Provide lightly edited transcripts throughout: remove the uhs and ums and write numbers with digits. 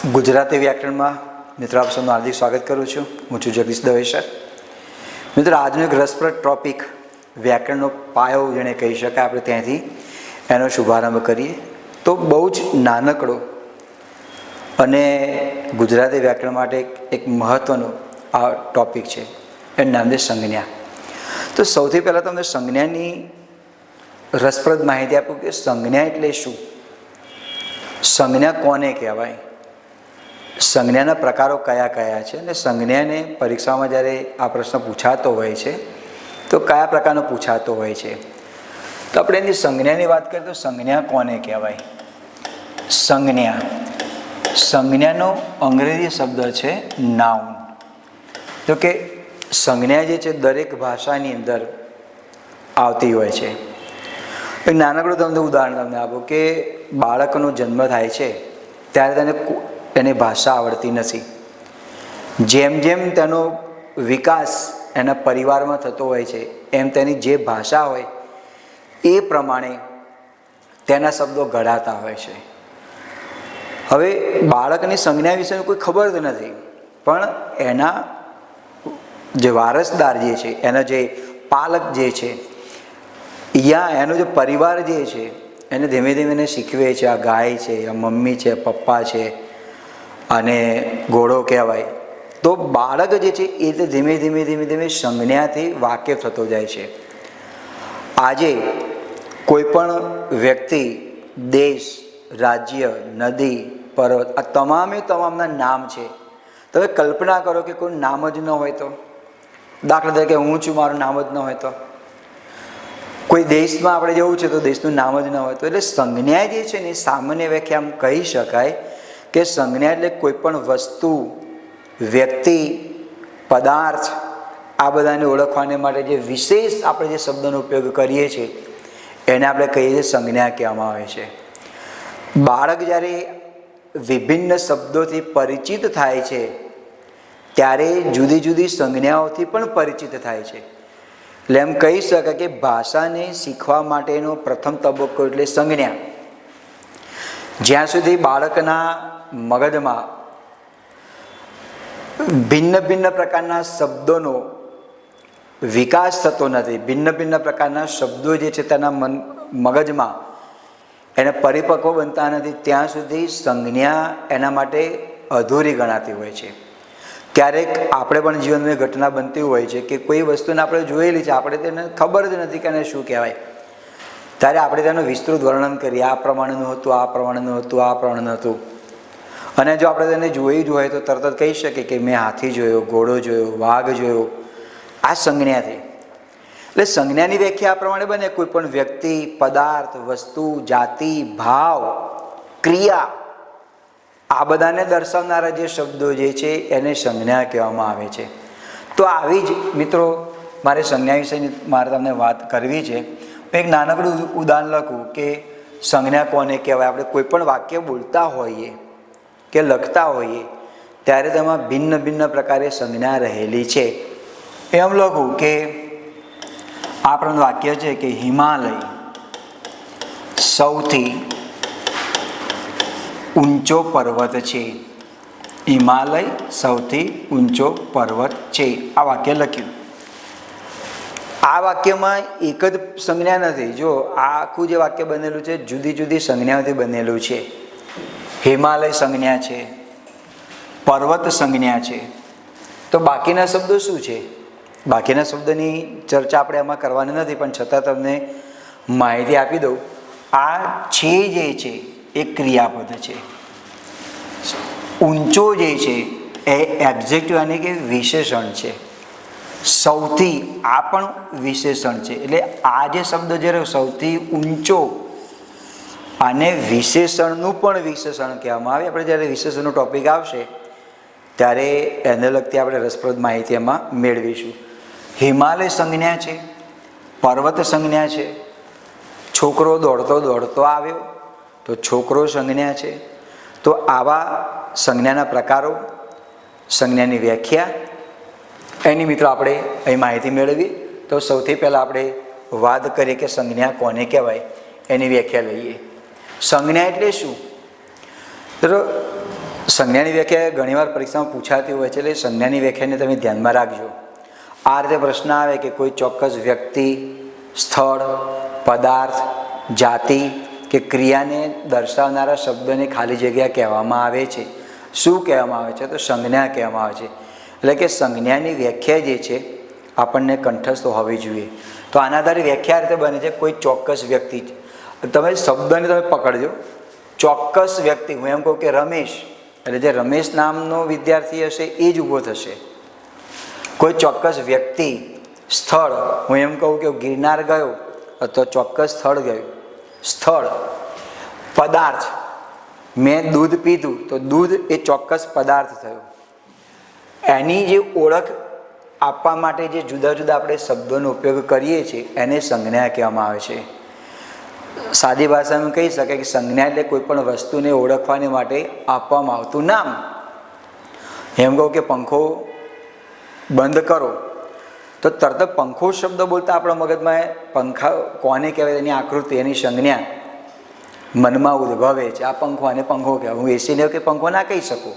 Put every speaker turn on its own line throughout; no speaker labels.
ગુજરાતી વ્યાકરણમાં મિત્રો આપ સૌનું હાર્દિક સ્વાગત કરું છું. હું છું જગદીશ દવેસર. મિત્રો આજનો એક રસપ્રદ ટોપિક વ્યાકરણનો પાયો જેને કહી શકાય, આપણે ત્યાંથી એનો શુભારંભ કરીએ. તો બહુ જ નાનકડો અને ગુજરાતી વ્યાકરણ માટે એક મહત્ત્વનો આ ટોપિક છે. એનું નામ છે સંજ્ઞા. તો સૌથી પહેલાં તમને સંજ્ઞાની રસપ્રદ માહિતી આપું કે સંજ્ઞા એટલે શું, સંજ્ઞા કોને કહેવાય, સંજ્ઞાના પ્રકારો કયા કયા છે, અને સંજ્ઞાને પરીક્ષામાં જ્યારે આ પ્રશ્ન પૂછાતો હોય છે તો કયા પ્રકારનો પૂછાતો હોય છે. તો આપણે એની સંજ્ઞાની વાત કરીએ તો સંજ્ઞા કોને કહેવાય. સંજ્ઞાનો અંગ્રેજી શબ્દ છે નાઉન. તો કે સંજ્ઞા જે છે દરેક ભાષાની અંદર આવતી હોય છે. એક નાનકડું તમને ઉદાહરણ તમને આપું કે બાળકનો જન્મ થાય છે ત્યારે એની ભાષા આવડતી નથી. જેમ જેમ તેનો વિકાસ એના પરિવારમાં થતો હોય છે એમ તેની જે ભાષા હોય એ પ્રમાણે તેના શબ્દો ઘડાતા હોય છે. હવે બાળકની સંજ્ઞા વિશેનું કોઈ ખબર જ નથી, પણ એના જે વારસદાર જે છે, એના જે પાલક જે છે, યા એનો જે પરિવાર જે છે એને ધીમે ધીમે એને શીખવે છે. આ ગાય છે, આ મમ્મી છે, પપ્પા છે અને ઘોડો કહેવાય. તો બાળક જે છે એ ધીમે ધીમે ધીમે ધીમે સંજ્ઞાથી વાકેફ થતો જાય છે. આજે કોઈ પણ વ્યક્તિ, દેશ, રાજ્ય, નદી, પર્વત, આ તમામના નામ છે. તમે કલ્પના કરો કે કોઈ નામ જ ન હોય તો, દાખલા તરીકે હું છું, મારું નામ જ ન હોય તો, કોઈ દેશમાં આપણે જવું છે તો દેશનું નામ જ ન હોય તો. એટલે સંજ્ઞા જે છે ને સામાન્ય વ્યાખ્યા આમ કહી શકાય કે સંજ્ઞા એટલે કોઈ પણ વસ્તુ, વ્યક્તિ, પદાર્થ, આ બધાને ઓળખવાને માટે જે વિશેષ આપણે જે શબ્દનો ઉપયોગ કરીએ છીએ એને આપણે કહીએ છીએ સંજ્ઞા કહેવામાં આવે છે. બાળક જ્યારે વિભિન્ન શબ્દોથી પરિચિત થાય છે ત્યારે જુદી જુદી સંજ્ઞાઓથી પણ પરિચિત થાય છે. એટલે એમ કહી શકાય કે ભાષાને શીખવા માટેનો પ્રથમ તબક્કો એટલે સંજ્ઞા. જ્યાં સુધી બાળકના મગજમાં ભિન્ન ભિન્ન પ્રકારના શબ્દોનો વિકાસ થતો નથી, ભિન્ન ભિન્ન પ્રકારના શબ્દો જે છે તેના મગજમાં એને પરિપક્વ બનતા નથી, ત્યાં સુધી સંજ્ઞા એના માટે અધૂરી ગણાતી હોય છે. ક્યારેક આપણે પણ જીવનમાં ઘટના બનતી હોય છે કે કોઈ વસ્તુને આપણે જોયેલી છે, આપણે તેને ખબર જ નથી કે એને શું કહેવાય, ત્યારે આપણે તેનું વિસ્તૃત વર્ણન કરીએ. આ પ્રમાણેનું હતું, આ પ્રમાણેનું હતું, આ પ્રમાણેનું હતું. અને જો આપણે તેને જોઈ જ હોય તો તરત જ કહી શકીએ કે મેં હાથી જોયો, ઘોડો જોયો, વાઘ જોયો. આ સંજ્ઞાથી. એટલે સંજ્ઞાની વ્યાખ્યા આ પ્રમાણે બને: કોઈ પણ વ્યક્તિ, પદાર્થ, વસ્તુ, જાતિ, ભાવ, ક્રિયા, આ બધાને દર્શાવનારા જે શબ્દો જે છે એને સંજ્ઞા કહેવામાં આવે છે. તો આવી જ મિત્રો મારે સંજ્ઞા વિશેની મારે તમને વાત કરવી છે. એક નાનકડું ઉદાહરણ લખું કે સંજ્ઞા કોને કહેવાય. આપણે કોઈ પણ વાક્ય બોલતા હોઈએ કે લખતા હોઈએ ત્યારે તેમાં ભિન્ન ભિન્ન પ્રકારે સંજ્ઞા રહેલી છે. એમ લખું કે આપણું વાક્ય છે કે હિમાલય સૌથી ઊંચો પર્વત છે. હિમાલય સૌથી ઊંચો પર્વત છે. આ વાક્ય લખ્યું. આ વાક્યમાં એક જ સંજ્ઞા નથી. જો આ આખું જે વાક્ય બનેલું છે જુદી જુદી સંજ્ઞાઓથી બનેલું છે. હિમાલય સંજ્ઞા છે, પર્વત સંજ્ઞા છે. તો બાકીના શબ્દો શું છે? બાકીના શબ્દની ચર્ચા આપણે એમાં કરવાની નથી, પણ છતાં તમને માહિતી આપી દઉં. આ છે જે છે એ ક્રિયાપદ છે. ઊંચો જે છે એ એડજેક્ટિવ એટલે કે વિશેષણ છે. સૌથી, આ પણ વિશેષણ છે. એટલે આ જે શબ્દ જે રહ્યો સૌથી ઊંચો, આને વિશેષણનું પણ વિશેષણ કહેવામાં આવે. આપણે જ્યારે વિશેષણનો ટોપિક આવશે ત્યારે એને લગતી આપણે રસપ્રદ માહિતી એમાં મેળવીશું. હિમાલય સંજ્ઞા છે, પર્વત સંજ્ઞા છે. છોકરો દોડતો દોડતો આવ્યો તો છોકરો સંજ્ઞા છે. તો આવા સંજ્ઞાના પ્રકારો, સંજ્ઞાની વ્યાખ્યા, એની મિત્રો આપણે અહીં માહિતી મેળવીએ. તો સૌથી પહેલાં આપણે વાત કરીએ કે સંજ્ઞા કોને કહેવાય એની વ્યાખ્યા લઈએ. સંજ્ઞા એટલે શું? સંજ્ઞાની વ્યાખ્યા ઘણીવાર પરીક્ષામાં પૂછાતી હોય છે, એટલે સંજ્ઞાની વ્યાખ્યાને તમે ધ્યાનમાં રાખજો. આ રીતે પ્રશ્ન આવે કે કોઈ ચોક્કસ વ્યક્તિ, સ્થળ, પદાર્થ, જાતિ કે ક્રિયાને દર્શાવનારા શબ્દને ખાલી જગ્યા કહેવામાં આવે છે. શું કહેવામાં આવે છે? તો સંજ્ઞા કહેવામાં આવે છે. એટલે કે સંજ્ઞાની વ્યાખ્યા જે છે આપણને કંઠસ્થ હોવી જોઈએ. તો આના આધારે વ્યાખ્યા રીતે બને છે કોઈ ચોક્કસ વ્યક્તિ. તમે શબ્દને તમે પકડજો. ચોક્કસ વ્યક્તિ, હું એમ કહું કે રમેશ, એટલે જે રમેશ નામનો વિદ્યાર્થી હશે એ જ ઊભો થશે. કોઈ ચોક્કસ વ્યક્તિ, સ્થળ, હું એમ કહું કે ગિરનાર ગયો તો ચોક્કસ સ્થળ ગયું. સ્થળ, પદાર્થ, મેં દૂધ પીધું તો દૂધ એ ચોક્કસ પદાર્થ થયો. એની જે ઓળખ આપવા માટે જે જુદા જુદા આપણે શબ્દોનો ઉપયોગ કરીએ છીએ એને સંજ્ઞા કહેવામાં આવે છે. સાદી ભાષામાં કહી શકાય કે સંજ્ઞા એટલે કોઈ પણ વસ્તુને ઓળખવાને માટે આપવામાં આવતું નામ. એમ કહું કે પંખો બંધ કરો તો તરત પંખો શબ્દ બોલતા આપણા મગજમાં પંખા કોને કહેવાય એની આકૃતિ, એની સંજ્ઞા મનમાં ઉદ્ભવે છે. આ પંખો, આને પંખો કહેવાય. હું એસીને કે પંખો ના કહી શકું.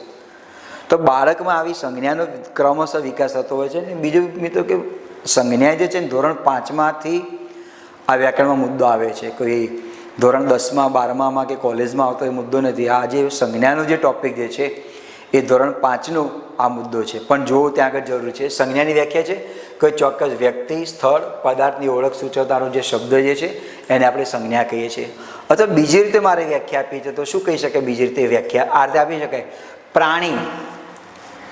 તો બાળકમાં આવી સંજ્ઞાનો ક્રમશઃ વિકાસ થતો હોય છે. ને બીજું મિત્રો કે સંજ્ઞા જે છે ને ધોરણ 5માંથી આ વ્યાકરણમાં મુદ્દો આવે છે. કોઈ ધોરણ 10માં 12માં કે કોલેજમાં આવતો એ મુદ્દો નથી. આ જે સંજ્ઞાનો જે ટોપિક જે છે એ ધોરણ 5નો આ મુદ્દો છે. પણ જો ત્યાં આગળ જરૂર છે. સંજ્ઞાની વ્યાખ્યા છે કોઈ ચોક્કસ વ્યક્તિ, સ્થળ, પદાર્થની ઓળખ સૂચવતાનો જે શબ્દ જે છે એને આપણે સંજ્ઞા કહીએ છીએ. અથવા બીજી રીતે મારે વ્યાખ્યા આપી છે તો શું કહી શકાય? બીજી રીતે વ્યાખ્યા આ રીતે આપી શકાય: પ્રાણી,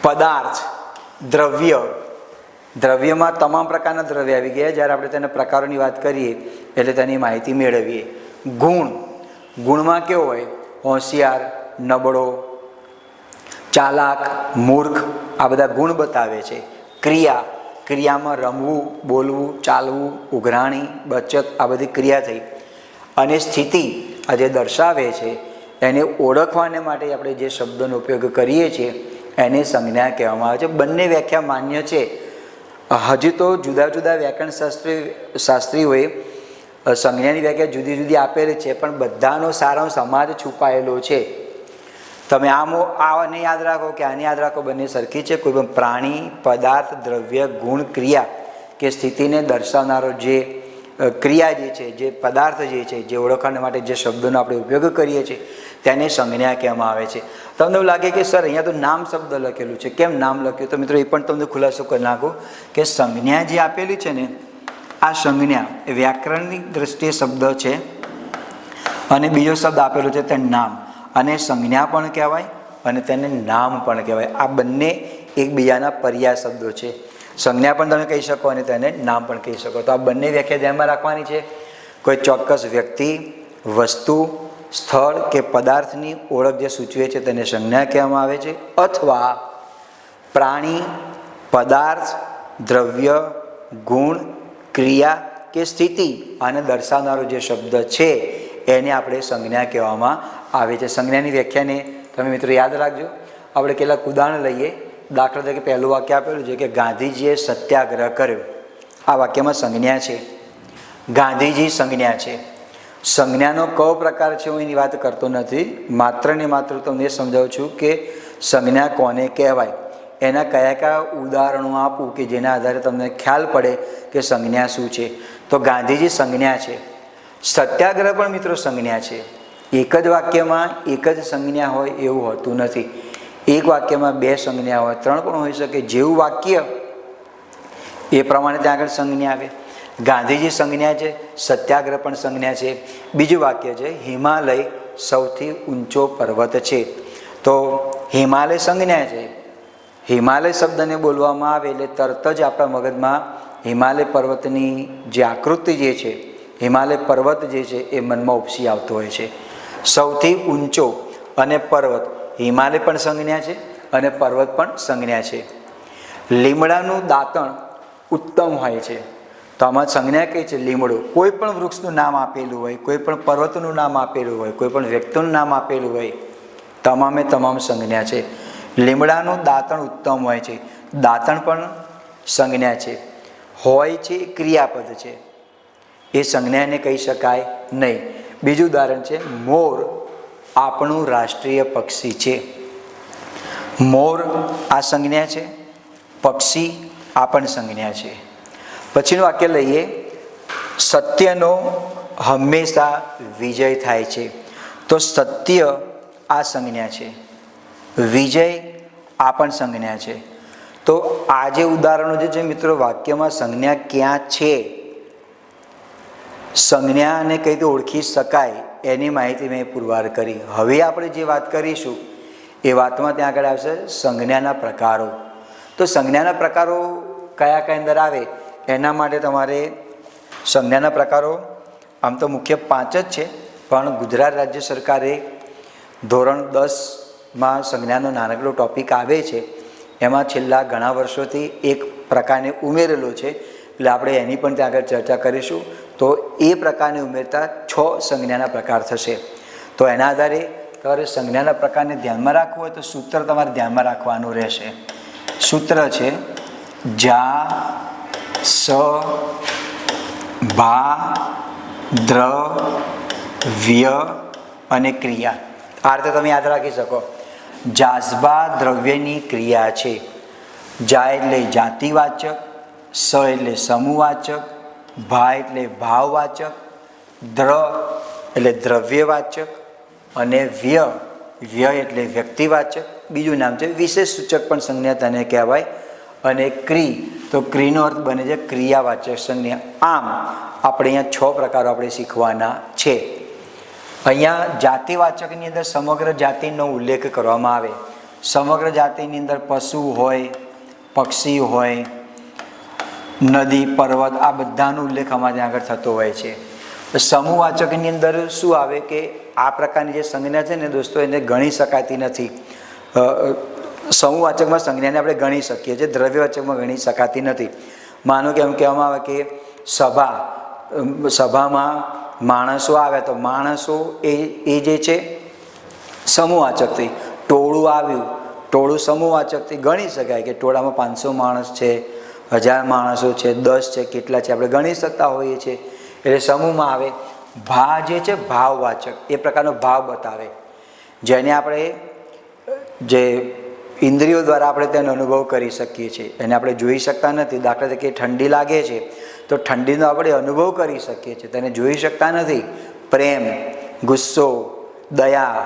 પદાર્થ, દ્રવ્ય. દ્રવ્યમાં તમામ પ્રકારના દ્રવ્ય આવી ગયા. જ્યારે આપણે તેના પ્રકારોની વાત કરીએ એટલે તેની માહિતી મેળવીએ. ગુણ, ગુણમાં કેવો હોય? હોશિયાર, નબળો, ચાલાક, મૂર્ખ, આ બધા ગુણ બતાવે છે. ક્રિયા, ક્રિયામાં રમવું, બોલવું, ચાલવું, ઉઘરાણી, બચત, આ બધી ક્રિયા થઈ. અને સ્થિતિ, આ જે દર્શાવે છે એને ઓળખવાને માટે આપણે જે શબ્દોનો ઉપયોગ કરીએ છીએ એને સંજ્ઞા કહેવામાં આવે છે. બંને વ્યાખ્યા માન્ય છે. હજી તો જુદા જુદા વ્યાકરણ શાસ્ત્રીઓએ સંજ્ઞાની વ્યાખ્યા જુદી જુદી આપેલી છે, પણ બધાનો સારાંશ સમાજ છુપાયેલો છે. તમે આને યાદ રાખો કે આને યાદ રાખો, બંને સરખી છે. કોઈ પણ પ્રાણી, પદાર્થ, દ્રવ્ય, ગુણ, ક્રિયા કે સ્થિતિને દર્શાવનારો જે ક્રિયા જે છે, જે પદાર્થ જે છે, જે ઓળખવા માટે જે શબ્દોનો આપણે ઉપયોગ કરીએ છીએ તેને સંજ્ઞા કહેવામાં આવે છે. તમને એવું લાગે કે સર અહીંયા તો નામ શબ્દ લખેલું છે, કેમ નામ લખ્યું? તો મિત્રો એ પણ તમને ખુલાસો કરી નાખું કે સંજ્ઞા જે આપેલી છે ને, આ સંજ્ઞા એ વ્યાકરણની દ્રષ્ટિએ શબ્દ છે અને બીજો શબ્દ આપેલો છે તે નામ. અને સંજ્ઞા પણ કહેવાય અને તેને નામ પણ કહેવાય. આ બંને એકબીજાના પર્યાય શબ્દો છે. સંજ્ઞા પણ તમે કહી શકો અને તેને નામ પણ કહી શકો. તો આ બંને વ્યાખ્યા ધ્યાનમાં રાખવાની છે. કોઈ ચોક્કસ વ્યક્તિ, વસ્તુ, સ્થળ કે પદાર્થની ઓળખ જે સૂચવે છે તેને સંજ્ઞા કહેવામાં આવે છે. અથવા પ્રાણી, પદાર્થ, દ્રવ્ય, ગુણ, ક્રિયા કે સ્થિતિ આને દર્શાવનારો જે શબ્દ છે એને આપણે સંજ્ઞા કહેવામાં આવે છે. સંજ્ઞાની વ્યાખ્યાને તમે મિત્રો યાદ રાખજો. આપણે કેટલાક ઉદાહરણ લઈએ. દાખલા તરીકે પહેલું વાક્ય આપેલું છે કે ગાંધીજીએ સત્યાગ્રહ કર્યો. આ વાક્યમાં સંજ્ઞા છે. ગાંધીજી સંજ્ઞા છે. સંજ્ઞાનો કયો પ્રકાર છે હું એની વાત કરતો નથી. માત્ર ને માત્ર તમને એ સમજાવું છું કે સંજ્ઞા કોને કહેવાય, એના કયા કયા ઉદાહરણો આપું કે જેના આધારે તમને ખ્યાલ પડે કે સંજ્ઞા શું છે. તો ગાંધીજી સંજ્ઞા છે. સત્યાગ્રહ પણ મિત્રો સંજ્ઞા છે. એક જ વાક્યમાં એક જ સંજ્ઞા હોય એવું હોતું નથી. એક વાક્યમાં બે સંજ્ઞા હોય, ત્રણ પણ હોઈ શકે. જેવું વાક્ય એ પ્રમાણે ત્યાં આગળ સંજ્ઞા આવે. ગાંધીજી સંજ્ઞા છે, સત્યાગ્રહ પણ સંજ્ઞા છે. બીજું વાક્ય છે હિમાલય સૌથી ઊંચો પર્વત છે. તો હિમાલય સંજ્ઞા છે. હિમાલય શબ્દને બોલવામાં આવે એટલે તરત જ આપણા મગજમાં હિમાલય પર્વતની જે આકૃતિ જે છે, હિમાલય પર્વત જે છે એ મનમાં ઉપસી આવતો હોય છે. સૌથી ઊંચો અને પર્વત, હિમાલય પણ સંજ્ઞા છે અને પર્વત પણ સંજ્ઞા છે. લીમડાનું દાંતણ ઉત્તમ હોય છે. તો આમાં સંજ્ઞા કઈ છે? લીમડો. કોઈ પણ વૃક્ષનું નામ આપેલું હોય, કોઈ પણ પર્વતનું નામ આપેલું હોય, કોઈ પણ વ્યક્તિનું નામ આપેલું હોય, તમામે તમામ સંજ્ઞા છે. લીમડાનું દાંતણ ઉત્તમ હોય છે. દાંતણ પણ સંજ્ઞા છે. હોય છે એ ક્રિયાપદ છે, એ સંજ્ઞાને કહી શકાય નહીં. બીજું ઉદાહરણ છે મોર આપણું રાષ્ટ્રીય પક્ષી છે. મોર આ સંજ્ઞા છે, પક્ષી આ પણ સંજ્ઞા છે. પછીનું વાક્ય લઈએ, સત્યનો હંમેશા વિજય થાય છે. તો સત્ય આ સંજ્ઞા છે, વિજય આ પણ સંજ્ઞા છે. તો આ જે ઉદાહરણો જે છે મિત્રો, વાક્યમાં સંજ્ઞા ક્યાં છે, સંજ્ઞાને કઈ રીતે ઓળખી શકાય એની માહિતી મેં પુરવાર કરી. હવે આપણે જે વાત કરીશું એ વાતમાં ત્યાં આગળ આવશે સંજ્ઞાના પ્રકારો. તો સંજ્ઞાના પ્રકારો કયા કયા અંદર આવે એના માટે તમારે સંજ્ઞાના પ્રકારો આમ તો મુખ્ય 5 જ છે, પણ ગુજરાત રાજ્ય સરકારે ધોરણ 10માં સંજ્ઞાનો નાનકડો ટોપિક આવે છે, એમાં છેલ્લા ઘણા વર્ષોથી એક પ્રકારને ઉમેરેલો છે, એટલે આપણે એની પણ ત્યાં આગળ ચર્ચા કરીશું. તો એ પ્રકારને ઉમેરતા 6 સંજ્ઞાના પ્રકાર થશે. તો એના આધારે તમારે સંજ્ઞાના પ્રકારને ધ્યાનમાં રાખવું હોય તો સૂત્ર તમારે ધ્યાનમાં રાખવાનું રહેશે. સૂત્ર છે જા, સ, ભા, દ્ર, વ્ય અને ક્રિયા. આ રીતે તમે યાદ રાખી શકો. જાઝબા દ્રવ્યની ક્રિયા છે. જા એટલે જાતિવાચક, સ એટલે સમૂહવાચક, ભા એટલે ભાવવાચક, દ્ર એટલે દ્રવ્યવાચક અને વ્યય એટલે વ્યક્તિવાચક. બીજું નામ છે વિશેષ સૂચક પણ સંજ્ઞા તેને કહેવાય. અને ક્રી તો ક્રીનો અર્થ બને છે ક્રિયાવાચક સંજ્ઞા. આમ આપણે અહીંયા 6 પ્રકારો આપણે શીખવાના છે. અહીંયા જાતિવાચકની અંદર સમગ્ર જાતિનો ઉલ્લેખ કરવામાં આવે. સમગ્ર જાતિની અંદર પશુ હોય, પક્ષી હોય, નદી, પર્વત આ બધાનો ઉલ્લેખ અમારે ત્યાં આગળ થતો હોય છે. સમૂહવાચકની અંદર શું આવે કે આ પ્રકારની જે સંજ્ઞા છે ને દોસ્તો, એને ગણી શકાતી નથી. સમૂહવાચકમાં સંજ્ઞાને આપણે ગણી શકીએ છીએ, દ્રવ્યવાચકમાં ગણી શકાતી નથી. માનો કે એમ કહેવામાં આવે કે સભામાં માણસો આવે તો માણસો એ જે છે સમૂહવાચકથી. ટોળું આવ્યું, ટોળું સમૂહવાચકથી ગણી શકાય કે ટોળામાં 500 માણસ છે, 1000 માણસો છે, 10 છે, કેટલા છે આપણે ગણી શકતા હોઈએ છીએ, એટલે સમૂહમાં આવે. ભા જે છે ભાવવાચક, એ પ્રકારનો ભાવ બતાવે, જેને આપણે જે ઇન્દ્રિયો દ્વારા આપણે તેનો અનુભવ કરી શકીએ છીએ, એને આપણે જોઈ શકતા નથી. દાખલા તરીકે ઠંડી લાગે છે તો ઠંડીનો આપણે અનુભવ કરી શકીએ છીએ, તેને જોઈ શકતા નથી. પ્રેમ, ગુસ્સો, દયા,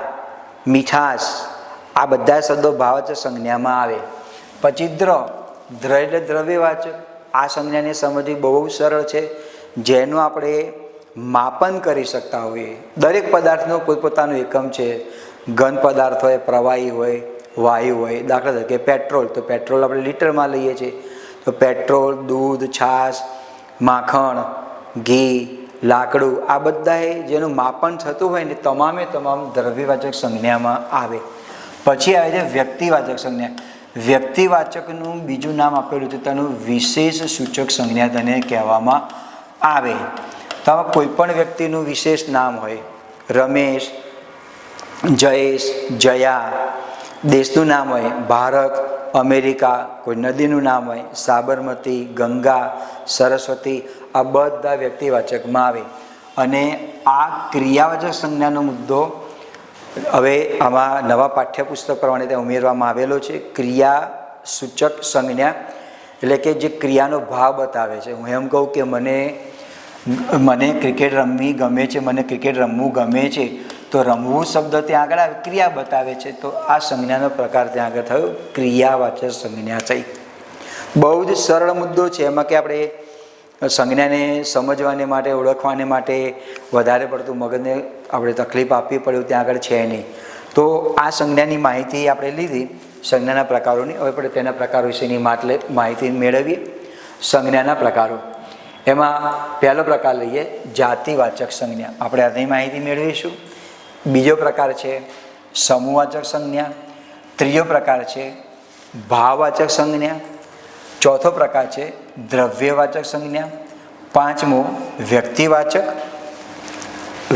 મીઠાશ આ બધા શબ્દો ભાવવાચક સંજ્ઞામાં આવે. પછી દ્ર એટલે દ્રવ્યવાચક. આ સંજ્ઞાને સમજવી બહુ સરળ છે, જેનું આપણે માપન કરી શકતા હોઈએ. દરેક પદાર્થનો પોતપોતાનો એકમ છે. ઘન પદાર્થ હોય, પ્રવાહી હોય, વાયુ હોય. દાખલા તરીકે પેટ્રોલ, તો પેટ્રોલ આપણે લીટરમાં લઈએ છીએ. તો પેટ્રોલ, દૂધ, છાશ, માખણ, ઘી, લાકડું આ બધાએ જેનું માપન થતું હોય ને તમામે તમામ દ્રવ્યવાચક સંજ્ઞામાં આવે. પછી આવે છે વ્યક્તિવાચક સંજ્ઞા. વ્યક્તિવાચકનું બીજું નામ આપેલું છે, તેનું વિશેષ સૂચક સંજ્ઞા તેને કહેવામાં આવે. તો આમાં કોઈ પણ વ્યક્તિનું વિશેષ નામ હોય, રમેશ, જયેશ, જયા, દેશનું નામ હોય ભારત, અમેરિકા, કોઈ નદીનું નામ હોય સાબરમતી, ગંગા, સરસ્વતી, આ બધા વ્યક્તિવાચકમાં આવે. અને આ ક્રિયાવાચક સંજ્ઞાનો મુદ્દો હવે આમાં નવા પાઠ્યપુસ્તક પ્રમાણે ત્યાં ઉમેરવામાં આવેલો છે. ક્રિયા સૂચક સંજ્ઞા એટલે કે જે ક્રિયાનો ભાવ બતાવે છે. હું એમ કહું કે મને ક્રિકેટ રમવી ગમે છે, મને ક્રિકેટ રમવું ગમે છે, તો રમવું શબ્દ ત્યાં આગળ આવે, ક્રિયા બતાવે છે. તો આ સંજ્ઞાનો પ્રકાર ત્યાં આગળ થયો ક્રિયાવાચક સંજ્ઞા થઈ. બહુ જ સરળ મુદ્દો છે, એમાં કે આપણે સંજ્ઞાને સમજવાને માટે, ઓળખવાને માટે વધારે પડતું મગજને આપણે તકલીફ આપવી પડે ત્યાં આગળ છે નહીં. તો આ સંજ્ઞાની માહિતી આપણે લીધી, સંજ્ઞાના પ્રકારોની. હવે આપણે તેના પ્રકારો વિશેની માહિતી મેળવીએ. સંજ્ઞાના પ્રકારો, એમાં પહેલો પ્રકાર લઈએ જાતિવાચક સંજ્ઞા. આપણે આની માહિતી મેળવીશું. બીજો પ્રકાર છે સમૂહવાચક સંજ્ઞા. ત્રીજો પ્રકાર છે ભાવવાચક સંજ્ઞા. ચોથો પ્રકાર છે દ્રવ્યવાચક સંજ્ઞા. પાંચમો વ્યક્તિવાચક.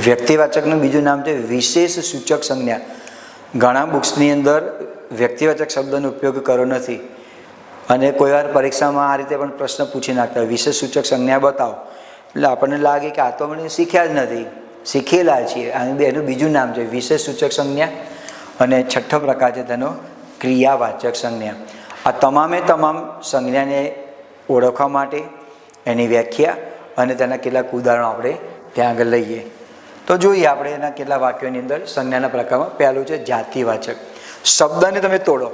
વ્યક્તિવાચકનું બીજું નામ છે વિશેષ સૂચક સંજ્ઞા. ઘણા બુક્સની અંદર વ્યક્તિવાચક શબ્દનો ઉપયોગ કર્યો નથી, અને કોઈ વાર પરીક્ષામાં આ રીતે પણ પ્રશ્ન પૂછી નાખતા વિશેષ સૂચક સંજ્ઞા બતાવો, એટલે આપણને લાગે કે આ તો મને શીખ્યા જ નથી, શીખેલા છીએ. એનું બીજું નામ છે વિશેષ સૂચક સંજ્ઞા. અને છઠ્ઠો પ્રકાર છે તેનો ક્રિયાવાચક સંજ્ઞા. આ તમામે તમામ સંજ્ઞાને ઓળખવા માટે એની વ્યાખ્યા અને તેના કેટલાક ઉદાહરણો આપણે ત્યાં આગળ લઈએ. તો જોઈએ આપણે એના કેટલા વાક્યોની અંદર સંજ્ઞાના પ્રકારમાં. પહેલું છે જાતિવાચક. શબ્દને તમે તોડો.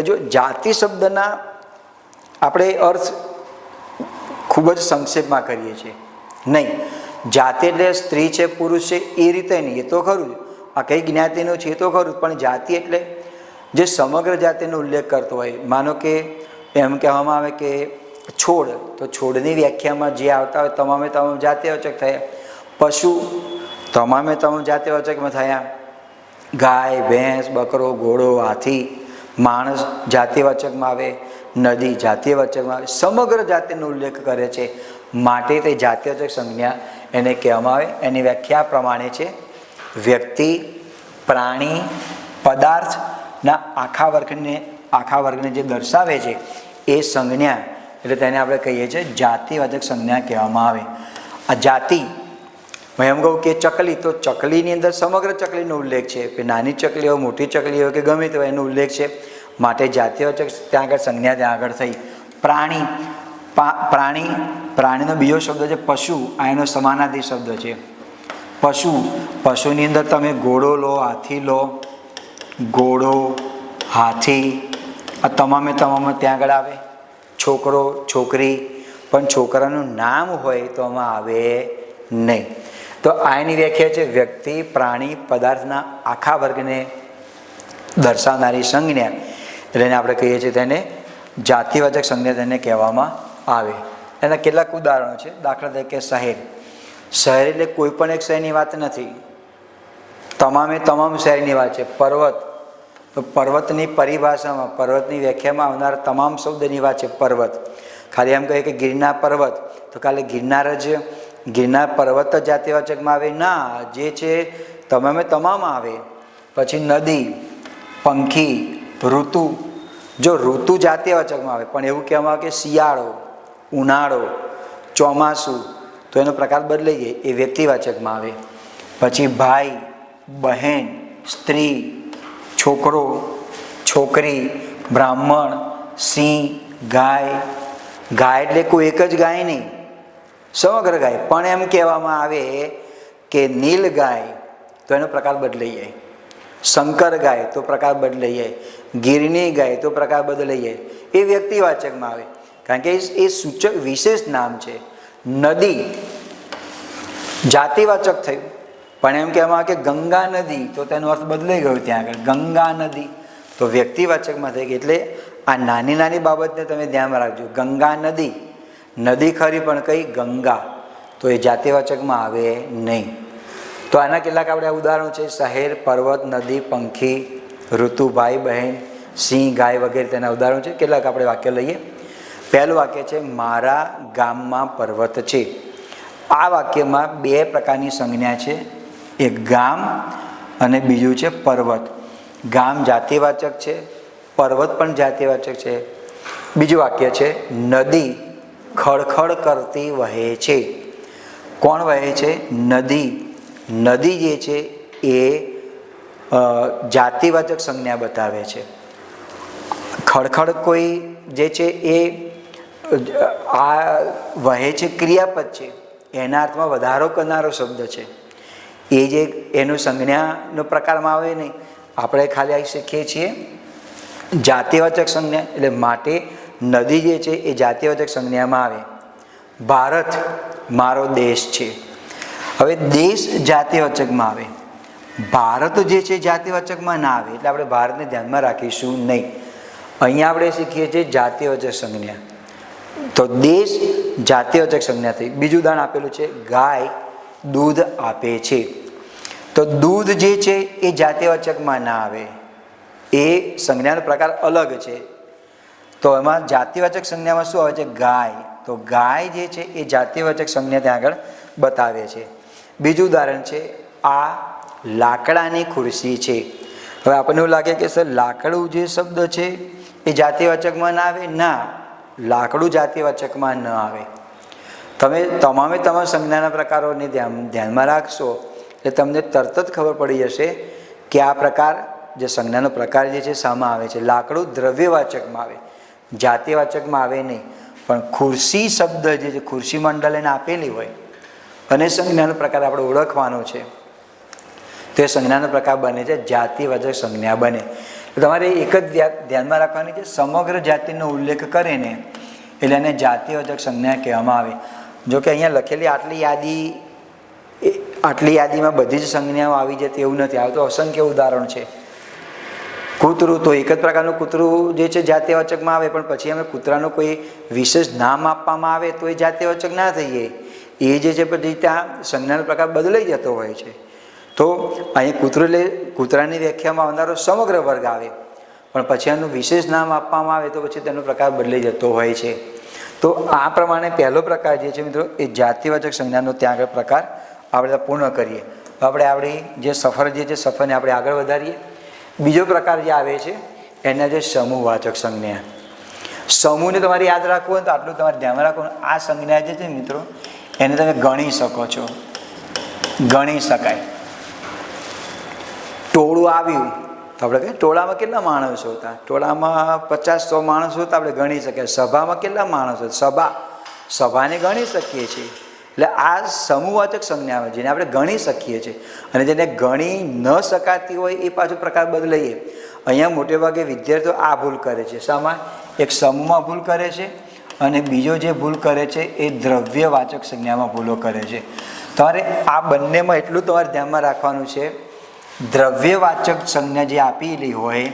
જો જાતિ શબ્દના આપણે અર્થ ખૂબ જ સંક્ષેપમાં કરીએ છીએ. નહીં, જાતિ એટલે સ્ત્રી છે પુરુષ છે એ રીતે નહીં, એ તો ખરું જ. આ કઈ જ્ઞાતિનું છે એ તો ખરું જ, પણ જાતિ એટલે જે સમગ્ર જાતિનો ઉલ્લેખ કરતો હોય. માનો કે એમ કહેવામાં આવે કે છોડ, તો છોડની વ્યાખ્યામાં જે આવતા હોય તમામે તમામ જાતિવાચક થયા. પશુ તમામે તમામ જાતિવાચકમાં થયા. ગાય, ભેંસ, બકરો, ઘોડો, હાથી, માણસ જાતિવાચકમાં આવે. નદી જાતિવાચકમાં આવે. સમગ્ર જાતિનો ઉલ્લેખ કરે છે, માટે તે જાતિવાચક સંજ્ઞા એને કહેવામાં આવે. એની વ્યાખ્યા પ્રમાણે છે: વ્યક્તિ, પ્રાણી, પદાર્થના આખા વર્ગને જે દર્શાવે છે એ સંજ્ઞા, એટલે તેને આપણે કહીએ છીએ જાતિવાચક સંજ્ઞા કહેવામાં આવે. આ જાતિ, હું એમ કહું કે ચકલી, તો ચકલીની અંદર સમગ્ર ચકલીનો ઉલ્લેખ છે. કે નાની ચકલી હોય, મોટી ચકલી હોય કે ગમે તે હોય, એનો ઉલ્લેખ છે, માટે જાતિવાચક ત્યાં આગળ સંજ્ઞા ત્યાં આગળ થઈ. પ્રાણીનો બીજો શબ્દ છે પશુ. આ એનો સમાનાર્થી શબ્દ છે પશુની અંદર તમે ઘોડો લો, હાથી લો. ઘોડો, હાથી આ તમામે તમામ ત્યાં આગળ આવે. છોકરો, છોકરી, પણ છોકરાનું નામ હોય તો આમાં આવે નહીં. તો આ એની વ્યાખ્યા છે: વ્યક્તિ, પ્રાણી, પદાર્થના આખા વર્ગને દર્શાવનારી સંજ્ઞા, એટલે આપણે કહીએ છીએ તેને જાતિવાચક સંજ્ઞા તેને કહેવામાં આવે. એના કેટલાક ઉદાહરણો છે. દાખલા તરીકે શહેર. શહેર એટલે કોઈ પણ એક શહેરની વાત નથી, તમામે તમામ શહેરની વાત છે. પર્વત, તો પર્વતની પરિભાષામાં, પર્વતની વ્યાખ્યામાં આવનાર તમામ શબ્દની વાત છે પર્વત. ખાલી એમ કહીએ કે ગિરનાર પર્વત, તો ખાલી ગિરનાર પર્વત જ જાતિવાચકમાં આવે ના, જે છે તમામે તમામ આવે. પછી નદી, પંખી, ઋતુ. જો ઋતુ જાતિવાચકમાં આવે, પણ એવું કહેવામાં આવે કે શિયાળો, ઉનાળો, ચોમાસું, તો એનો પ્રકાર બદલાઈ જાય, એ વ્યક્તિવાચકમાં આવે. પછી ભાઈ, બહેન, સ્ત્રી, છોકરો, છોકરી, બ્રાહ્મણ, સિંહ, ગાય. ગાય એટલે કોઈ એક જ ગાય નહીં, સમગ્ર ગાય. પણ એમ કહેવામાં આવે કે નીલ ગાય, તો એનો પ્રકાર બદલાઈ જાય. શંકર ગાય, તો પ્રકાર બદલાઈ જાય. ગીરની ગાય, તો પ્રકાર બદલાઈ જાય. એ વ્યક્તિવાચકમાં આવે, કારણ કે એ સૂચક વિશેષ નામ છે. નદી જાતિવાચક થયું, પણ એમ કહેવામાં આવે કે ગંગા નદી, તો તેનો અર્થ બદલાઈ ગયો ત્યાં આગળ. ગંગા નદી તો વ્યક્તિવાચકમાં થઈ ગઈ. એટલે આ નાની નાની બાબતને તમે ધ્યાનમાં રાખજો. ગંગા નદી, નદી ખરી પણ કઈ ગંગા, તો એ જાતિવાચકમાં આવે નહીં. તો આના કેટલાક આપણે ઉદાહરણો છે: શહેર, પર્વત, નદી, પંખી, ઋતુ, ભાઈ, બહેન, સિંહ, ગાય વગેરે તેના ઉદાહરણો છે. કેટલાક આપણે વાક્ય લઈએ. પહેલું વાક્ય છે: મારા ગામમાં પર્વત છે. આ વાક્યમાં બે પ્રકારની સંજ્ઞા છે, એક ગામ અને બીજું છે પર્વત. ગામ જાતિવાચક છે, પર્વત પણ જાતિવાચક છે. બીજું વાક્ય છે: નદી ખળખળ કરતી વહે છે. કોણ વહે છે? નદી. નદી જે છે એ જાતિવાચક સંજ્ઞા બતાવે છે. ખળખળ કોઈ જે છે એ આ વહે છે ક્રિયાપદ છે, એના અર્થમાં વધારો કરનારો શબ્દ છે. એ જે એનું સંજ્ઞાનો પ્રકારમાં આવે નહીં. આપણે ખાલી આવી શીખીએ છીએ જાતિવાચક સંજ્ઞા, એટલે માટે નદી જે છે એ જાતિવાચક સંજ્ઞામાં આવે. ભારત મારો દેશ છે. હવે દેશ જાતિવાચકમાં આવે, ભારત જે છે જાતિવાચકમાં ના આવે, એટલે આપણે ભારતને ધ્યાનમાં રાખીશું નહીં. અહીંયા આપણે શીખીએ છીએ જાતિવાચક સંજ્ઞા, તો દેશ જાતિવાચક સંજ્ઞા થઈ. બીજું ઉદાહરણ આપેલું છે: ગાય દૂધ આપે છે. તો દૂધ જે છે એ જાતિવાચકમાં ના આવે, એ સંજ્ઞાનો પ્રકાર અલગ છે. તો એમાં જાતિવાચક સંજ્ઞામાં શું આવે છે? ગાય. તો ગાય જે છે એ જાતિવાચક સંજ્ઞા ત્યાં આગળ બતાવે છે. બીજું ઉદાહરણ છે: આ લાકડાની ખુરશી છે. હવે આપણને એવું લાગે કે સર લાકડું જે શબ્દ છે એ જાતિવાચકમાં ના આવે. ના, લાકડું જાતિવાચકમાં ન આવે. તમે તમામે તમામ સંજ્ઞાના પ્રકારોને ધ્યાનમાં રાખશો એટલે તમને તરત જ ખબર પડી જશે કે આ પ્રકાર જે સંજ્ઞાનો પ્રકાર જે છે શામાં આવે છે? લાકડું દ્રવ્યવાચકમાં આવે, જાતિવાચકમાં આવે નહીં. પણ ખુરશી શબ્દ જે છે, ખુરશી મંડળ એને આપેલી હોય અને સંજ્ઞાનો પ્રકાર આપણે ઓળખવાનો છે, તો એ સંજ્ઞાનો પ્રકાર બને છે જાતિવાચક સંજ્ઞા બને. તો તમારે એક જ ધ્યાનમાં રાખવાની છે, સમગ્ર જાતિનો ઉલ્લેખ કરે ને એટલે એને જાતિવાચક સંજ્ઞા કહેવામાં આવે. જો કે અહીંયા લખેલી આટલી યાદીમાં બધી જ સંજ્ઞાઓ આવી જાય તેવું નથી. આ તો અસંખ્ય ઉદાહરણ છે. કૂતરું તો એક જ પ્રકારનું કૂતરું જે છે જાતિવાચકમાં આવે, પણ પછી અમે કૂતરાનું કોઈ વિશેષ નામ આપવામાં આવે તો એ જાતિવાચક ના થઈ જાય. એ જે છે પછી ત્યાં સંજ્ઞાનો પ્રકાર બદલાઈ જતો હોય છે. તો અહીં કૂતરું એટલે કૂતરાની વ્યાખ્યામાં આવનારો સમગ્ર વર્ગ આવે, પણ પછી એનું વિશેષ નામ આપવામાં આવે તો પછી તેનો પ્રકાર બદલાઈ જતો હોય છે. તો આ પ્રમાણે પહેલો પ્રકાર જે છે મિત્રો એ જાતિવાચક સંજ્ઞાનો ત્યાં આગળ પ્રકાર આપણે પૂર્ણ કરીએ. આપણે આપણી જે સફર જે છે સફરને આપણે આગળ વધારીએ. બીજો પ્રકાર જે આવે છે એના જે સમૂહવાચક સંજ્ઞા. સમૂહને તમારે યાદ રાખવું હોય તો આટલું તમારે ધ્યાનમાં રાખવું. આ સંજ્ઞા જે છે મિત્રો એને તમે ગણી શકો છો, ગણી શકાય. ટોળું આવ્યું તો આપણે કહીએ ટોળામાં કેટલા માણસો હતા? ટોળામાં 50-100 માણસો હતા, આપણે ગણી શકીએ. સભામાં કેટલા માણસો? સભાને ગણી શકીએ છીએ. એટલે આ સમૂહવાચક સંજ્ઞા આવે જેને આપણે ગણી શકીએ છીએ. અને જેને ગણી ન શકાતી હોય એ પાછો પ્રકાર બદલાઈએ. અહીંયા મોટે ભાગે વિદ્યાર્થીઓ આ ભૂલ કરે છે. શામાં? એક સમૂહમાં ભૂલ કરે છે અને બીજો જે ભૂલ કરે છે એ દ્રવ્યવાચક સંજ્ઞામાં ભૂલો કરે છે. તમારે આ બંનેમાં એટલું તમારે ધ્યાનમાં રાખવાનું છે, દ્રવ્યવાચક સંજ્ઞા જે આપેલી હોય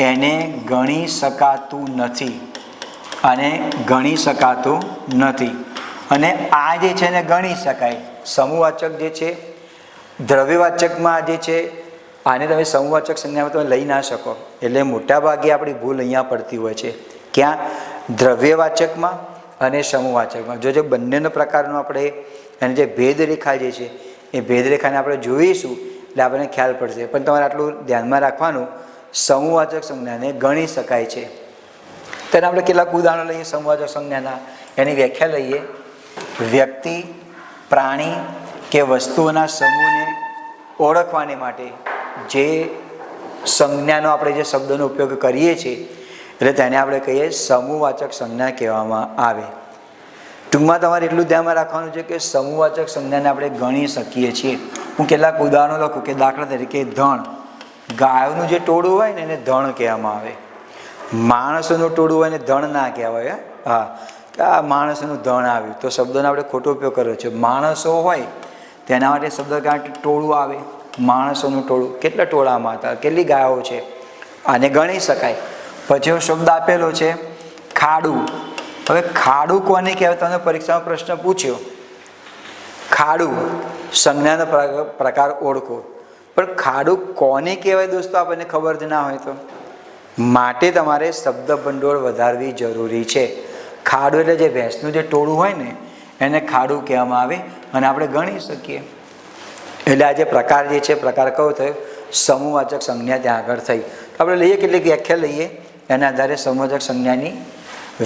એને ગણી શકાતું નથી અને ગણી શકાતું નથી. અને આ જે છે એને ગણી શકાય. સમૂહવાચક જે છે દ્રવ્યવાચકમાં જે છે આને તમે સમૂહવાચક સંજ્ઞામાં તમે લઈ ના શકો. એટલે મોટાભાગે આપણી ભૂલ અહીંયા પડતી હોય છે. ક્યાં? દ્રવ્યવાચકમાં અને સમૂહવાચકમાં. જો બંનેનો પ્રકારનો આપણે એને જે ભેદરેખા જે છે એ ભેદરેખાને આપણે જોઈશું એટલે આપણને ખ્યાલ પડશે. પણ તમારે આટલું ધ્યાનમાં રાખવાનું, સમૂહવાચક સંજ્ઞાને ગણી શકાય છે. તેને આપણે કેટલાક ઉદાહરણો લઈએ સમૂહવાચક સંજ્ઞાના. એની વ્યાખ્યા લઈએ. વ્યક્તિ, પ્રાણી કે વસ્તુઓના સમૂહને ઓળખવાને માટે જે સંજ્ઞાનો આપણે જે શબ્દોનો ઉપયોગ કરીએ છીએ એટલે તેને આપણે કહીએ સમૂહવાચક સંજ્ઞા કહેવામાં આવે. ટૂંકમાં તમારે એટલું ધ્યાનમાં રાખવાનું છે કે સમૂહવાચક સંજ્ઞાને આપણે ગણી શકીએ છીએ. હું કેટલાક ઉદાહરણો લખું કે દાખલા તરીકે ધણ. ગાયોનું જે ટોળું હોય ને એને ધણ કહેવામાં આવે. માણસોનું ટોળું હોય ને ધણ ના કહેવાય. હા, આ માણસનું ધણ આવ્યું તો શબ્દોનો આપણે ખોટો ઉપયોગ કર્યો છે. માણસો હોય તેના માટે શબ્દ કારણ કે ટોળું આવે. માણસોનું ટોળું, કેટલા ટોળામાં હતા, કેટલી ગાયો છે, આને ગણી શકાય. પછી શબ્દ આપેલો છે ખાડું. હવે ખાડું કોને કહેવાય? તમને પરીક્ષામાં પ્રશ્ન પૂછ્યો, ખાડું સંજ્ઞાનો પ્રકાર ઓળખો. પણ ખાડું કોને કહેવાય દોસ્તો આપણને ખબર જ ના હોય તો માટે તમારે શબ્દ ભંડોળ વધારવી જરૂરી છે. ખાડું એટલે જે ભેંસનું જે ટોળું હોય ને એને ખાડું કહેવામાં આવે અને આપણે ગણી શકીએ. એટલે આ જે પ્રકાર જે છે પ્રકાર કયો થયો? સમૂહવાચક સંજ્ઞા ત્યાં આગળ થઈ. આપણે લઈએ કેટલીક વ્યાખ્યા લઈએ એના આધારે સમૂહવાચક સંજ્ઞાની.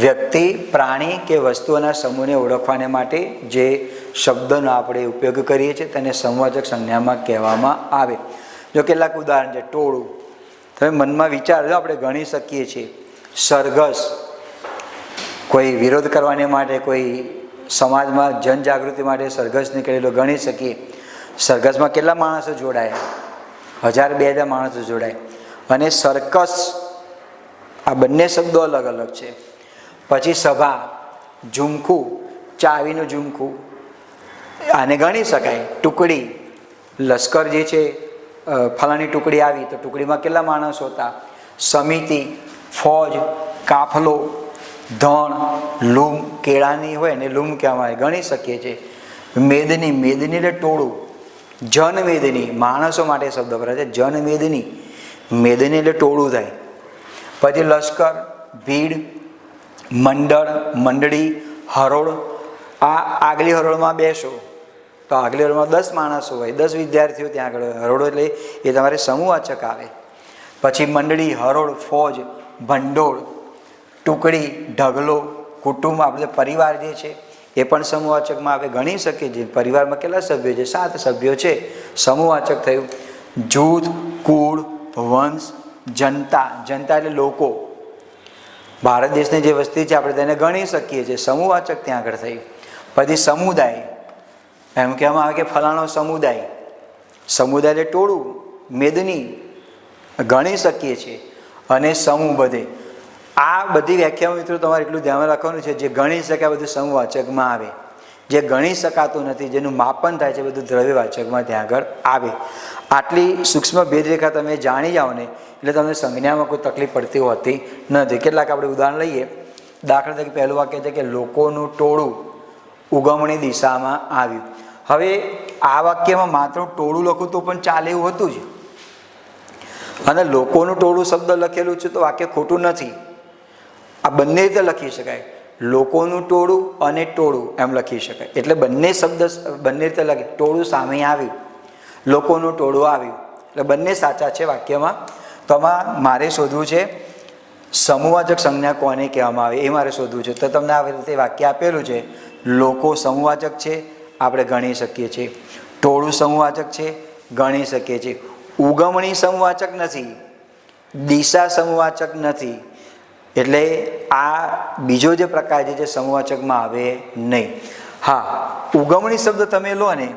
વ્યક્તિ, પ્રાણી કે વસ્તુઓના સમૂહને ઓળખવાને માટે જે શબ્દોનો આપણે ઉપયોગ કરીએ છીએ તેને સમૂહવાચક સંજ્ઞામાં કહેવામાં આવે. જો કેટલાક ઉદાહરણ છે. ટોળું, તમે મનમાં વિચારજો, આપણે ગણી શકીએ છીએ. સરઘસ, કોઈ વિરોધ કરવાને માટે, કોઈ સમાજમાં જનજાગૃતિ માટે સરઘસ નીકળેલો ગણી શકીએ. સરઘસમાં કેટલા માણસો જોડાયા? 1000-2000 માણસો જોડાય. અને સર્કસ, આ બંને શબ્દો અલગ અલગ છે. પછી સભા, ઝુમખું, ચાવીનું ઝુમખું, આને ગણી શકાય. ટુકડી, લશ્કર જે છે ફલાણી ટુકડી આવી તો ટુકડીમાં કેટલા માણસો હતા? સમિતિ, ફોજ, કાફલો, ધણ, લૂમ, કેળાની હોય ને લૂમ કહેવામાં આવે, ગણી શકીએ છીએ. મેદની, મેદની એટલે ટોળું. જનમેદની, માણસો માટે શબ્દ વપરાય છે. જનમેદની, મેદની એટલે ટોળું થાય. પછી લશ્કર, ભીડ, મંડળ, મંડળી, હરોળ. આ આગલી હરોળમાં બેસો તો આગલી હરોળમાં 10 માણસો હોય, 10 વિદ્યાર્થીઓ ત્યાં આગળ. હરોળ એટલે એ તમારે સમૂહવાચક આવે. પછી મંડળી, હરોળ, ફોજ, ભંડોળ, ટુકડી, ઢગલો, કુટુંબ, આપણે પરિવાર જે છે એ પણ સમૂહવાચકમાં આવે. ગણી શકીએ છીએ પરિવારમાં કેટલા સભ્યો છે? 7 સભ્યો છે, સમૂહવાચક થયું. જૂથ, કુળ, વંશ, જનતા. જનતા એટલે લોકો. ભારત દેશની જે વસ્તી છે આપણે તેને ગણી શકીએ છીએ. સમૂહવાચક ત્યાં આગળ થઈ. પછી સમુદાય, એમ કહેવામાં આવે કે ફલાણો સમુદાય. સમુદાય એટલે ટોળું, મેદની, ગણી શકીએ છીએ. અને સમૂહ બધે. આ બધી વ્યાખ્યાઓ મિત્રો તમારે એટલું ધ્યાનમાં રાખવાનું છે, જે ગણી શકાય બધું સમૂહવાચકમાં આવે, જે ગણી શકાતું નથી, જેનું માપન થાય છે બધું દ્રવ્યવાચકમાં ત્યાં આગળ આવે. આટલી સૂક્ષ્મ ભેદરેખા તમે જાણી જાઓ ને એટલે તમને સંજ્ઞામાં કોઈ તકલીફ પડતી હોતી નથી. કેટલાક આપણે ઉદાહરણ લઈએ. દાખલા તરીકે પહેલું વાક્ય છે કે લોકોનું ટોળું ઉગમણી દિશામાં આવ્યું. હવે આ વાક્યમાં માત્ર ટોળું લખું તો પણ ચાલે એવું હતું જ, અને લોકોનું ટોળું શબ્દ લખેલું છે તો વાક્ય ખોટું નથી. આ બંને રીતે લખી શકાય. લોકોનું ટોળું અને ટોળું એમ લખી શકાય. એટલે બંને શબ્દ બંને રીતે લખી. ટોળું સામે આવ્યું, લોકોનું ટોળું આવ્યું, એટલે બંને સાચા છે વાક્યમાં. તો આમાં મારે શોધવું છે સમૂહવાચક સંજ્ઞા કોને કહેવામાં આવે, એ મારે શોધવું છે. તો તમને આ રીતે વાક્ય આપેલું છે. લોકો સમૂહવાચક છે, આપણે ગણી શકીએ છીએ. ટોળું સમૂહવાચક છે, ગણી શકીએ છીએ. ઉગમણી સમૂહવાચક નથી, દિશા સમૂહવાચક નથી. એટલે આ બીજો જે પ્રકાર છે જે સમૂહવાચકમાં આવે નહીં. હા, ઉગમણી શબ્દ તમે લો ને,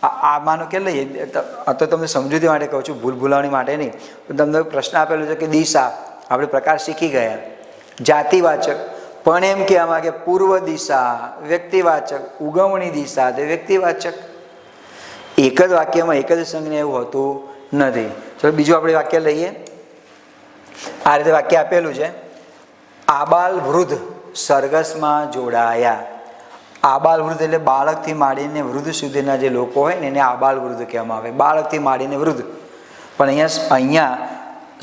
આ માનો કે લઈએ તો તમને સમજૂતી માટે કહું છું, ભૂલ ભૂલાવણી માટે નહીં. તમને પ્રશ્ન આપેલો છે કે દિશા, આપણે પ્રકાર શીખી ગયા. જાતિવાચક, પણ એમ કહેવામાં કે પૂર્વ દિશા વ્યક્તિવાચક, ઉગમણી દિશા તે વ્યક્તિવાચક. એક જ વાક્યમાં એક જ સંજ્ઞા એવું હોતું નથી. ચલો બીજું આપણે વાક્ય લઈએ. આ રીતે વાક્ય આપેલું છે. આબાલ વૃદ્ધ સરઘસમાં જોડાયા. આબાલ વૃદ્ધ એટલે બાળકથી માંડીને વૃદ્ધ સુધીના જે લોકો હોય ને એને આબાલ વૃદ્ધ કહેવામાં આવે. બાળકથી માંડીને વૃદ્ધ. પણ અહીંયા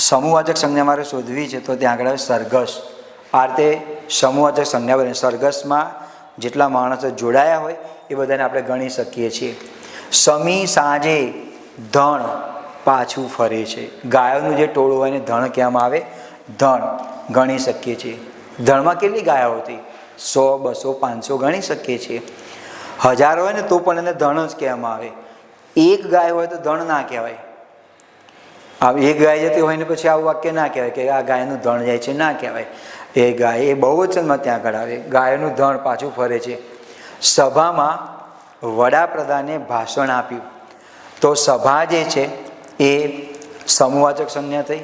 સમૂહવાચક સંજ્ઞા મારે શોધવી છે તો ત્યાં આગળ સરઘસ. આ રીતે સમૂહવાચક સંજ્ઞા બને. સરઘસમાં જેટલા માણસો જોડાયા હોય એ બધાને આપણે ગણી શકીએ છીએ. સમી સાંજે ધણ પાછું ફરે છે. ગાયોનું જે ટોળું હોય ને ધણ કહેવામાં આવે. ધણ ગણી શકીએ છીએ. ધણમાં કેટલી ગાયો હતી? 100, 200, 500 ગણી શકીએ છીએ. 1000 હોય ને તો પણ એને ધણ જ કહેવામાં આવે. એક ગાય હોય તો ધણ ના કહેવાય. એક ગાય જતી હોય ને પછી આવું વાક્ય ના કહેવાય કે આ ગાયનું ધણ જાય છે, ના કહેવાય. એ ગાય એ બહુવચનમાં ત્યાં આગળ આવે. ગાયનું ધણ પાછું ફરે છે. સભામાં વડાપ્રધાને ભાષણ આપ્યું. તો સભા જે છે એ સમૂહવાચક સંજ્ઞા થઈ.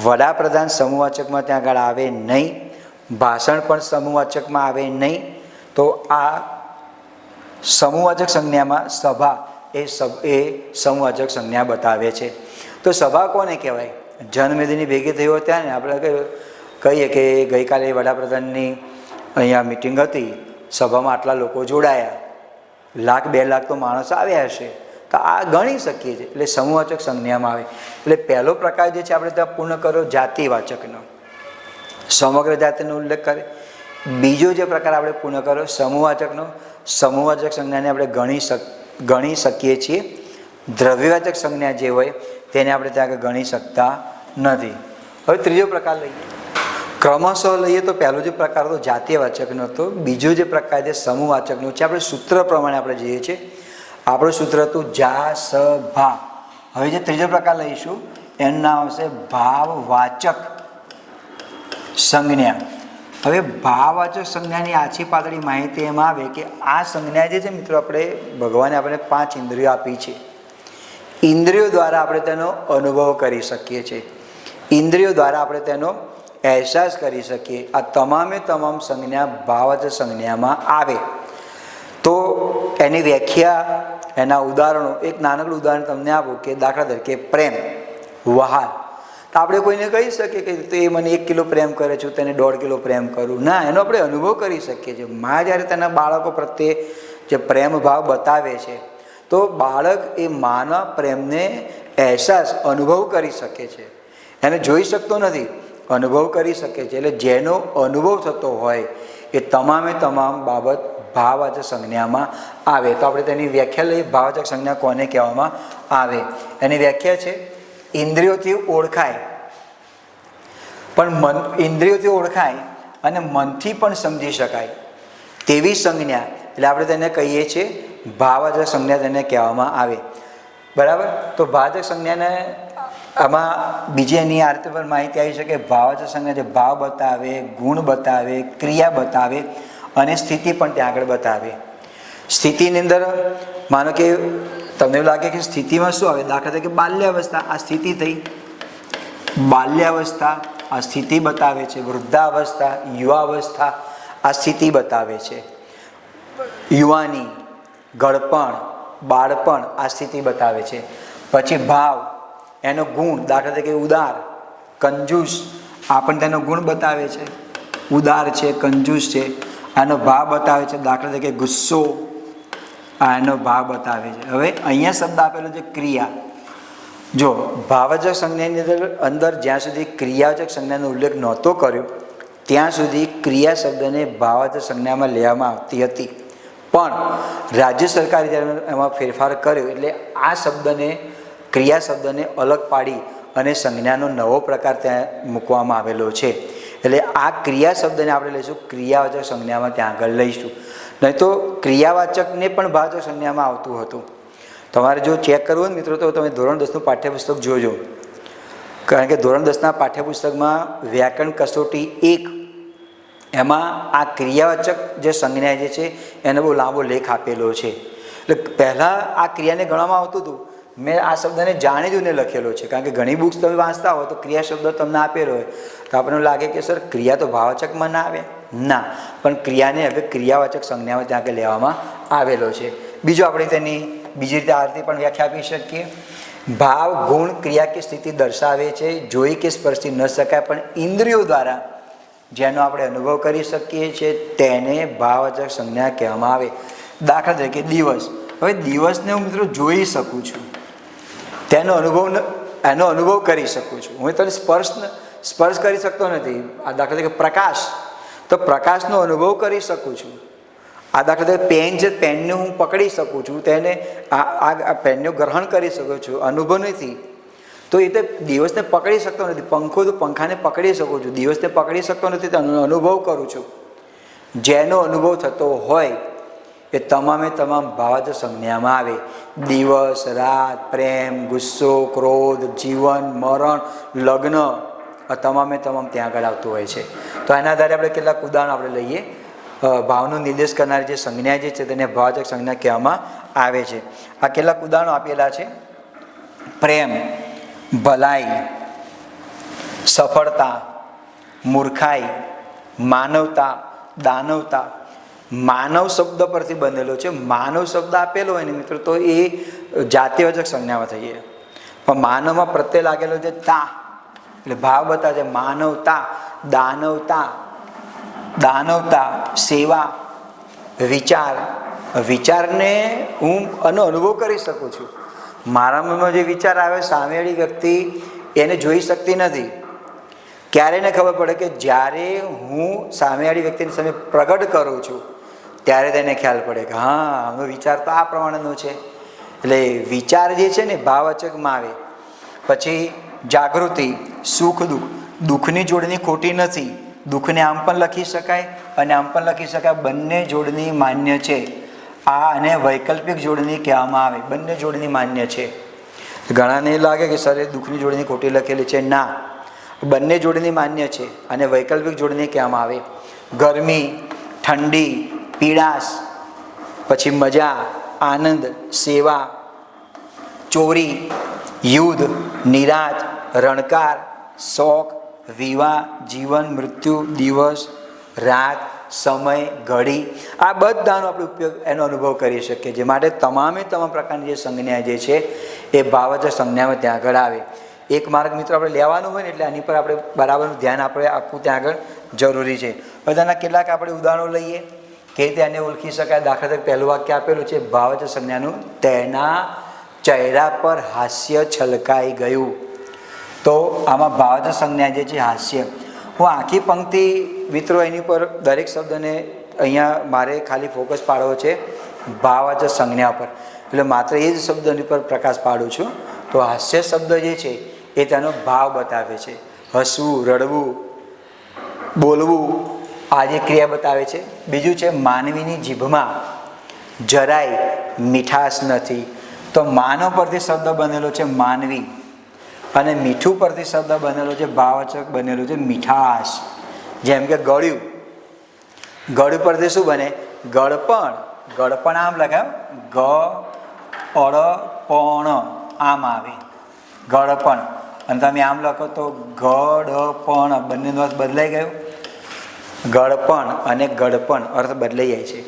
વડાપ્રધાન સમૂહવાચકમાં ત્યાં આગળ આવે નહીં. ભાષણ પણ સમૂહવાચકમાં આવે નહીં. તો આ સમૂહવાચક સંજ્ઞામાં સભા એ સમૂહવાચક સંજ્ઞા બતાવે છે. તો સભા કોને કહેવાય? જનમેદની ભેગી થઈ હોય ત્યાં ને આપણે કહીએ કે ગઈકાલે વડાપ્રધાનની અહીંયા મિટિંગ હતી, સભામાં આટલા લોકો જોડાયા, 1,00,000 2 લાખ તો માણસ આવ્યા હશે. તો આ ગણી શકીએ છીએ. એટલે સમૂહવાચક સંજ્ઞામાં આવે. એટલે પહેલો પ્રકાર જે છે આપણે ત્યાં પૂર્ણ કર્યો જાતિવાચકનો, સમગ્ર જાતિનો ઉલ્લેખ કરે. બીજો જે પ્રકાર આપણે પૂર્ણ કર્યો સમૂહવાચકનો, સમૂહવાચક સંજ્ઞાને આપણે ગણી શકીએ છીએ. દ્રવ્યવાચક સંજ્ઞા જે હોય તેને આપણે ત્યાં આગળ ગણી શકતા નથી. હવે ત્રીજો પ્રકાર લઈએ. ક્રમશઃ લઈએ તો પહેલો જે પ્રકાર હતો જાતિવાચકનો હતો. બીજો જે પ્રકાર છે સમૂહવાચકનો છે. આપણે સૂત્ર પ્રમાણે આપણે જઈએ છીએ. આપણું સૂત્ર હતું જા સ ભા. હવે જે ત્રીજો પ્રકાર લઈશું એનું નામ આવશે ભાવવાચક સંજ્ઞા. હવે ભાવવાચક સંજ્ઞાની આછી પાતળી માહિતી એમાં આવે કે આ સંજ્ઞા જે છે મિત્રો, આપણે ભગવાને આપણે 5 ઇન્દ્રિયો આપી છે. ઇન્દ્રિયો દ્વારા આપણે તેનો અનુભવ કરી શકીએ છીએ. ઇન્દ્રિયો દ્વારા આપણે તેનો અહેસાસ કરી શકીએ. આ તમામે તમામ સંજ્ઞા ભાવવાચક સંજ્ઞામાં આવે. તો એની વ્યાખ્યા, એના ઉદાહરણો, એક નાનકડું ઉદાહરણ તમને આપું કે દાખલા તરીકે પ્રેમ, વહાલ. તો આપણે કોઈને કહી શકીએ કે તો એ મને 1 કિલો પ્રેમ કરે છે, તેને 1.5 કિલો પ્રેમ કરું. ના, એનો આપણે અનુભવ કરી શકીએ છીએ. માં જ્યારે તેના બાળકો પ્રત્યે જે પ્રેમ ભાવ બતાવે છે તો બાળક એ માના પ્રેમને અહેસાસ અનુભવ કરી શકે છે. એને જોઈ શકતો નથી, અનુભવ કરી શકે છે. એટલે જેનો અનુભવ થતો હોય એ તમામે તમામ બાબત ભાવવાચક સંજ્ઞામાં આવે. તો આપણે તેની વ્યાખ્યા લઈએ. ભાવવાચક સંજ્ઞા કોને કહેવામાં આવે? એની વ્યાખ્યા છે ઇન્દ્રિયોથી ઓળખાય, પણ ઇન્દ્રિયોથી ઓળખાય અને મનથી પણ સમજી શકાય તેવી સંજ્ઞા, એટલે આપણે તેને કહીએ છીએ ભાવવાચક સંજ્ઞા, તેને કહેવામાં આવે. બરાબર? તો ભાવવાચક સંજ્ઞાને આમાં બીજી એની આ રીતે પણ માહિતી આવી છે કે ભાવવાચક સંજ્ઞા જે ભાવ બતાવે, ગુણ બતાવે, ક્રિયા બતાવે અને સ્થિતિ પણ ત્યાં આગળ બતાવે. સ્થિતિની અંદર માનો કે તમને એવું લાગે કે સ્થિતિમાં શું આવે, દાખલા તરીકે બાલ્યાવસ્થા, આ સ્થિતિ થઈ. બાલ્યાવસ્થા આ સ્થિતિ બતાવે છે. વૃદ્ધાવસ્થા, યુવાવસ્થા આ સ્થિતિ બતાવે છે. યુવાની, ગળપણ, બાળપણ આ સ્થિતિ બતાવે છે. પછી ભાવ, એનો ગુણ, દાખલા તરીકે ઉદાર, કંજૂસ, આ પણ તેનો ગુણ બતાવે છે. ઉદાર છે, કંજૂસ છે, આનો ભાવ બતાવે છે. દાખલા તરીકે ગુસ્સો, આ એનો ભાવ બતાવે છે. હવે અહીંયા શબ્દ આપેલો છે ક્રિયા. જો ભાવવાચક સંજ્ઞાની અંદર જ્યાં સુધી ક્રિયાવાચક સંજ્ઞાનો ઉલ્લેખ નહોતો કર્યો ત્યાં સુધી ક્રિયા શબ્દને ભાવવાચક સંજ્ઞામાં લેવામાં આવતી હતી. પણ રાજ્ય સરકારે જ્યારે એમાં ફેરફાર કર્યો એટલે આ શબ્દને, ક્રિયા શબ્દને અલગ પાડી અને સંજ્ઞાનો નવો પ્રકાર ત્યાં મૂકવામાં આવેલો છે. એટલે આ ક્રિયા શબ્દને આપણે લઈશું ક્રિયાવાચક સંજ્ઞામાં ત્યાં આગળ લઈશું. નહીં તો ક્રિયાવાચકને પણ ભાવવાચક સંજ્ઞામાં આવતું હતું. તમારે જો ચેક કરવું હોય મિત્રો તો તમે ધોરણ 10નું પાઠ્યપુસ્તક જોજો. કારણ કે ધોરણ 10ના પાઠ્યપુસ્તકમાં વ્યાકરણ કસોટી 1 એમાં આ ક્રિયાવાચક જે સંજ્ઞા જે છે એનો બહુ લાંબો લેખ આપેલો છે. એટલે પહેલાં આ ક્રિયાને ગણવામાં આવતું હતું. મેં આ શબ્દને જાણી જોઈને લખેલો છે. કારણ કે ઘણી બુક્સ તમે વાંચતા હોય તો ક્રિયા શબ્દ તમને આપેલો હોય તો આપણને લાગે કે સર ક્રિયા તો ભાવવાચકમાં ના આવે. ના, પણ ક્રિયાને હવે ક્રિયાવાચક સંજ્ઞામાં ત્યાં આગળ લેવામાં આવેલો છે. બીજું આપણે તેની બીજી રીતે આ રીતે પણ વ્યાખ્યા આપી શકીએ. ભાવ, ગુણ, ક્રિયા કે સ્થિતિ દર્શાવે છે. જોઈ કે સ્પર્શી ન શકાય પણ ઇન્દ્રિયો દ્વારા જેનો આપણે અનુભવ કરી શકીએ છીએ તેને ભાવવાચક સંજ્ઞા કહેવામાં આવે. દાખલા તરીકે દિવસ. હવે દિવસને હું મિત્રો જોઈ શકું છું, એનો અનુભવ કરી શકું છું. હું તને સ્પર્શ કરી શકતો નથી. આ દાખલા તરીકે પ્રકાશ, તો પ્રકાશનો અનુભવ કરી શકું છું. આ દાખલા તરીકે પેન છે, પેનને હું પકડી શકું છું, તેને આ પેનનું ગ્રહણ કરી શકું છું, અનુભવ નથી. તો એ તો દિવસને પકડી શકતો નથી. પંખો તો પંખાને પકડી શકું છું, દિવસને પકડી શકતો નથી, તો અનુભવ કરું છું. જેનો અનુભવ થતો હોય એ તમામે તમામ ભાવવાચક સંજ્ઞામાં આવે. દિવસ, રાત, પ્રેમ, ગુસ્સો, ક્રોધ, જીવન, મરણ, લગ્ન આ તમામે તમામ ત્યાં આગળ આવતું હોય છે. તો એના આધારે આપણે કેટલાક ઉદાહરણ આપણે લઈએ. ભાવનો નિર્દેશ કરનારી જે સંજ્ઞા જે છે તેને ભાવવાચક સંજ્ઞા કહેવામાં આવે છે. આ કેટલાક ઉદાહરણો આપેલા છે. પ્રેમ, ભલાઈ, સફળતા, મૂર્ખાઈ, માનવતા, દાનવતા. માનવ શબ્દ પરથી બનેલો છે. માનવ શબ્દ આપેલો હોય ને મિત્રો તો એ જાતિવાચક સંજ્ઞામાં થઈએ. પણ માનવમાં પ્રત્યય લાગેલો છે તા, એટલે ભાવ બતાવે છે. માનવતા, દાનવતા, દાનવતા, સેવા, વિચાર. વિચારને હું આનો અનુભવ કરી શકું છું. મારા મનમાં જે વિચાર આવે સામેવાળી વ્યક્તિ એને જોઈ શકતી નથી. ક્યારે એને ખબર પડે કે જ્યારે હું સામેવાળી વ્યક્તિની સામે પ્રગટ કરું છું ત્યારે તેને ખ્યાલ પડે કે હા આનો વિચાર તો આ પ્રમાણેનો છે. એટલે વિચાર જે છે ને ભાવવાચકમાં આવે. પછી જાગૃતિ, સુખ, દુઃખ. દુઃખની જોડણી ખોટી નથી. દુઃખને આમ પણ લખી શકાય અને આમ પણ લખી શકાય. બંને જોડણી માન્ય છે. આ અને વૈકલ્પિક જોડણી કહેવામાં આવે. બંને જોડણી માન્ય છે. ઘણાને લાગે કે સર દુઃખની જોડણી ખોટી લખેલી છે. ના, બંને જોડણી માન્ય છે અને વૈકલ્પિક જોડણી કહેવામાં આવે. ગરમી, ઠંડી, પીડાશ, પછી મજા, આનંદ, સેવા, ચોરી, યુદ્ધ, નિરાશ, રણકાર, શોક, વિવાહ, જીવન, મૃત્યુ, દિવસ, રાત, સમય, ઘડી. આ બધાનો આપણે ઉપયોગ એનો અનુભવ કરી શકીએ છીએ. માટે તમામે તમામ પ્રકારની જે સંજ્ઞા જે છે એ ભાવવાચક સંજ્ઞામાં ત્યાં આગળ આવે. એક માર્ક મિત્રો આપણે લેવાનું હોય ને એટલે આની પર આપણે બરાબરનું ધ્યાન આપણે આપવું ત્યાં આગળ જરૂરી છે. બધાના કેટલાક આપણે ઉદાહરણો લઈએ કે રીતે આને ઓળખી શકાય. દાખલા તરીકે પહેલું વાક્ય આપેલું છે ભાવવાચક સંજ્ઞાનું, તેના ચહેરા પર હાસ્ય છલકાઈ ગયું. તો આમાં ભાવવાચક સંજ્ઞા જે છે હાસ્ય. હું આખી પંક્તિ મિત્રો એની પર દરેક શબ્દને અહીંયા મારે ખાલી ફોકસ પાડવો છે ભાવવાચક સંજ્ઞા પર. એટલે માત્ર એ જ શબ્દની પર પ્રકાશ પાડું છું. તો હાસ્ય શબ્દ જે છે એ તેનો ભાવ બતાવે છે. હસવું, રડવું, બોલવું આ જે ક્રિયા બતાવે છે. બીજું છે માનવીની જીભમાં જરાય મીઠાશ નથી. તો માનવ પરથી શબ્દ બનેલો છે માનવી. અને મીઠું પરથી શબ્દ બનેલો છે, ભાવવાચક બનેલું છે મીઠાશ. જેમ કે ગળ્યું, ગળ્યું પરથી શું બને? ગળપણ. ગળપણ આમ લખાય, ગળપણ આમ આવે, ગળપણ. અને તમે આમ લખો તો ગળપણ, બંનેનો અર્થ બદલાઈ ગયો. ગળપણ અને ગળપણ અર્થ બદલાઈ જાય છે.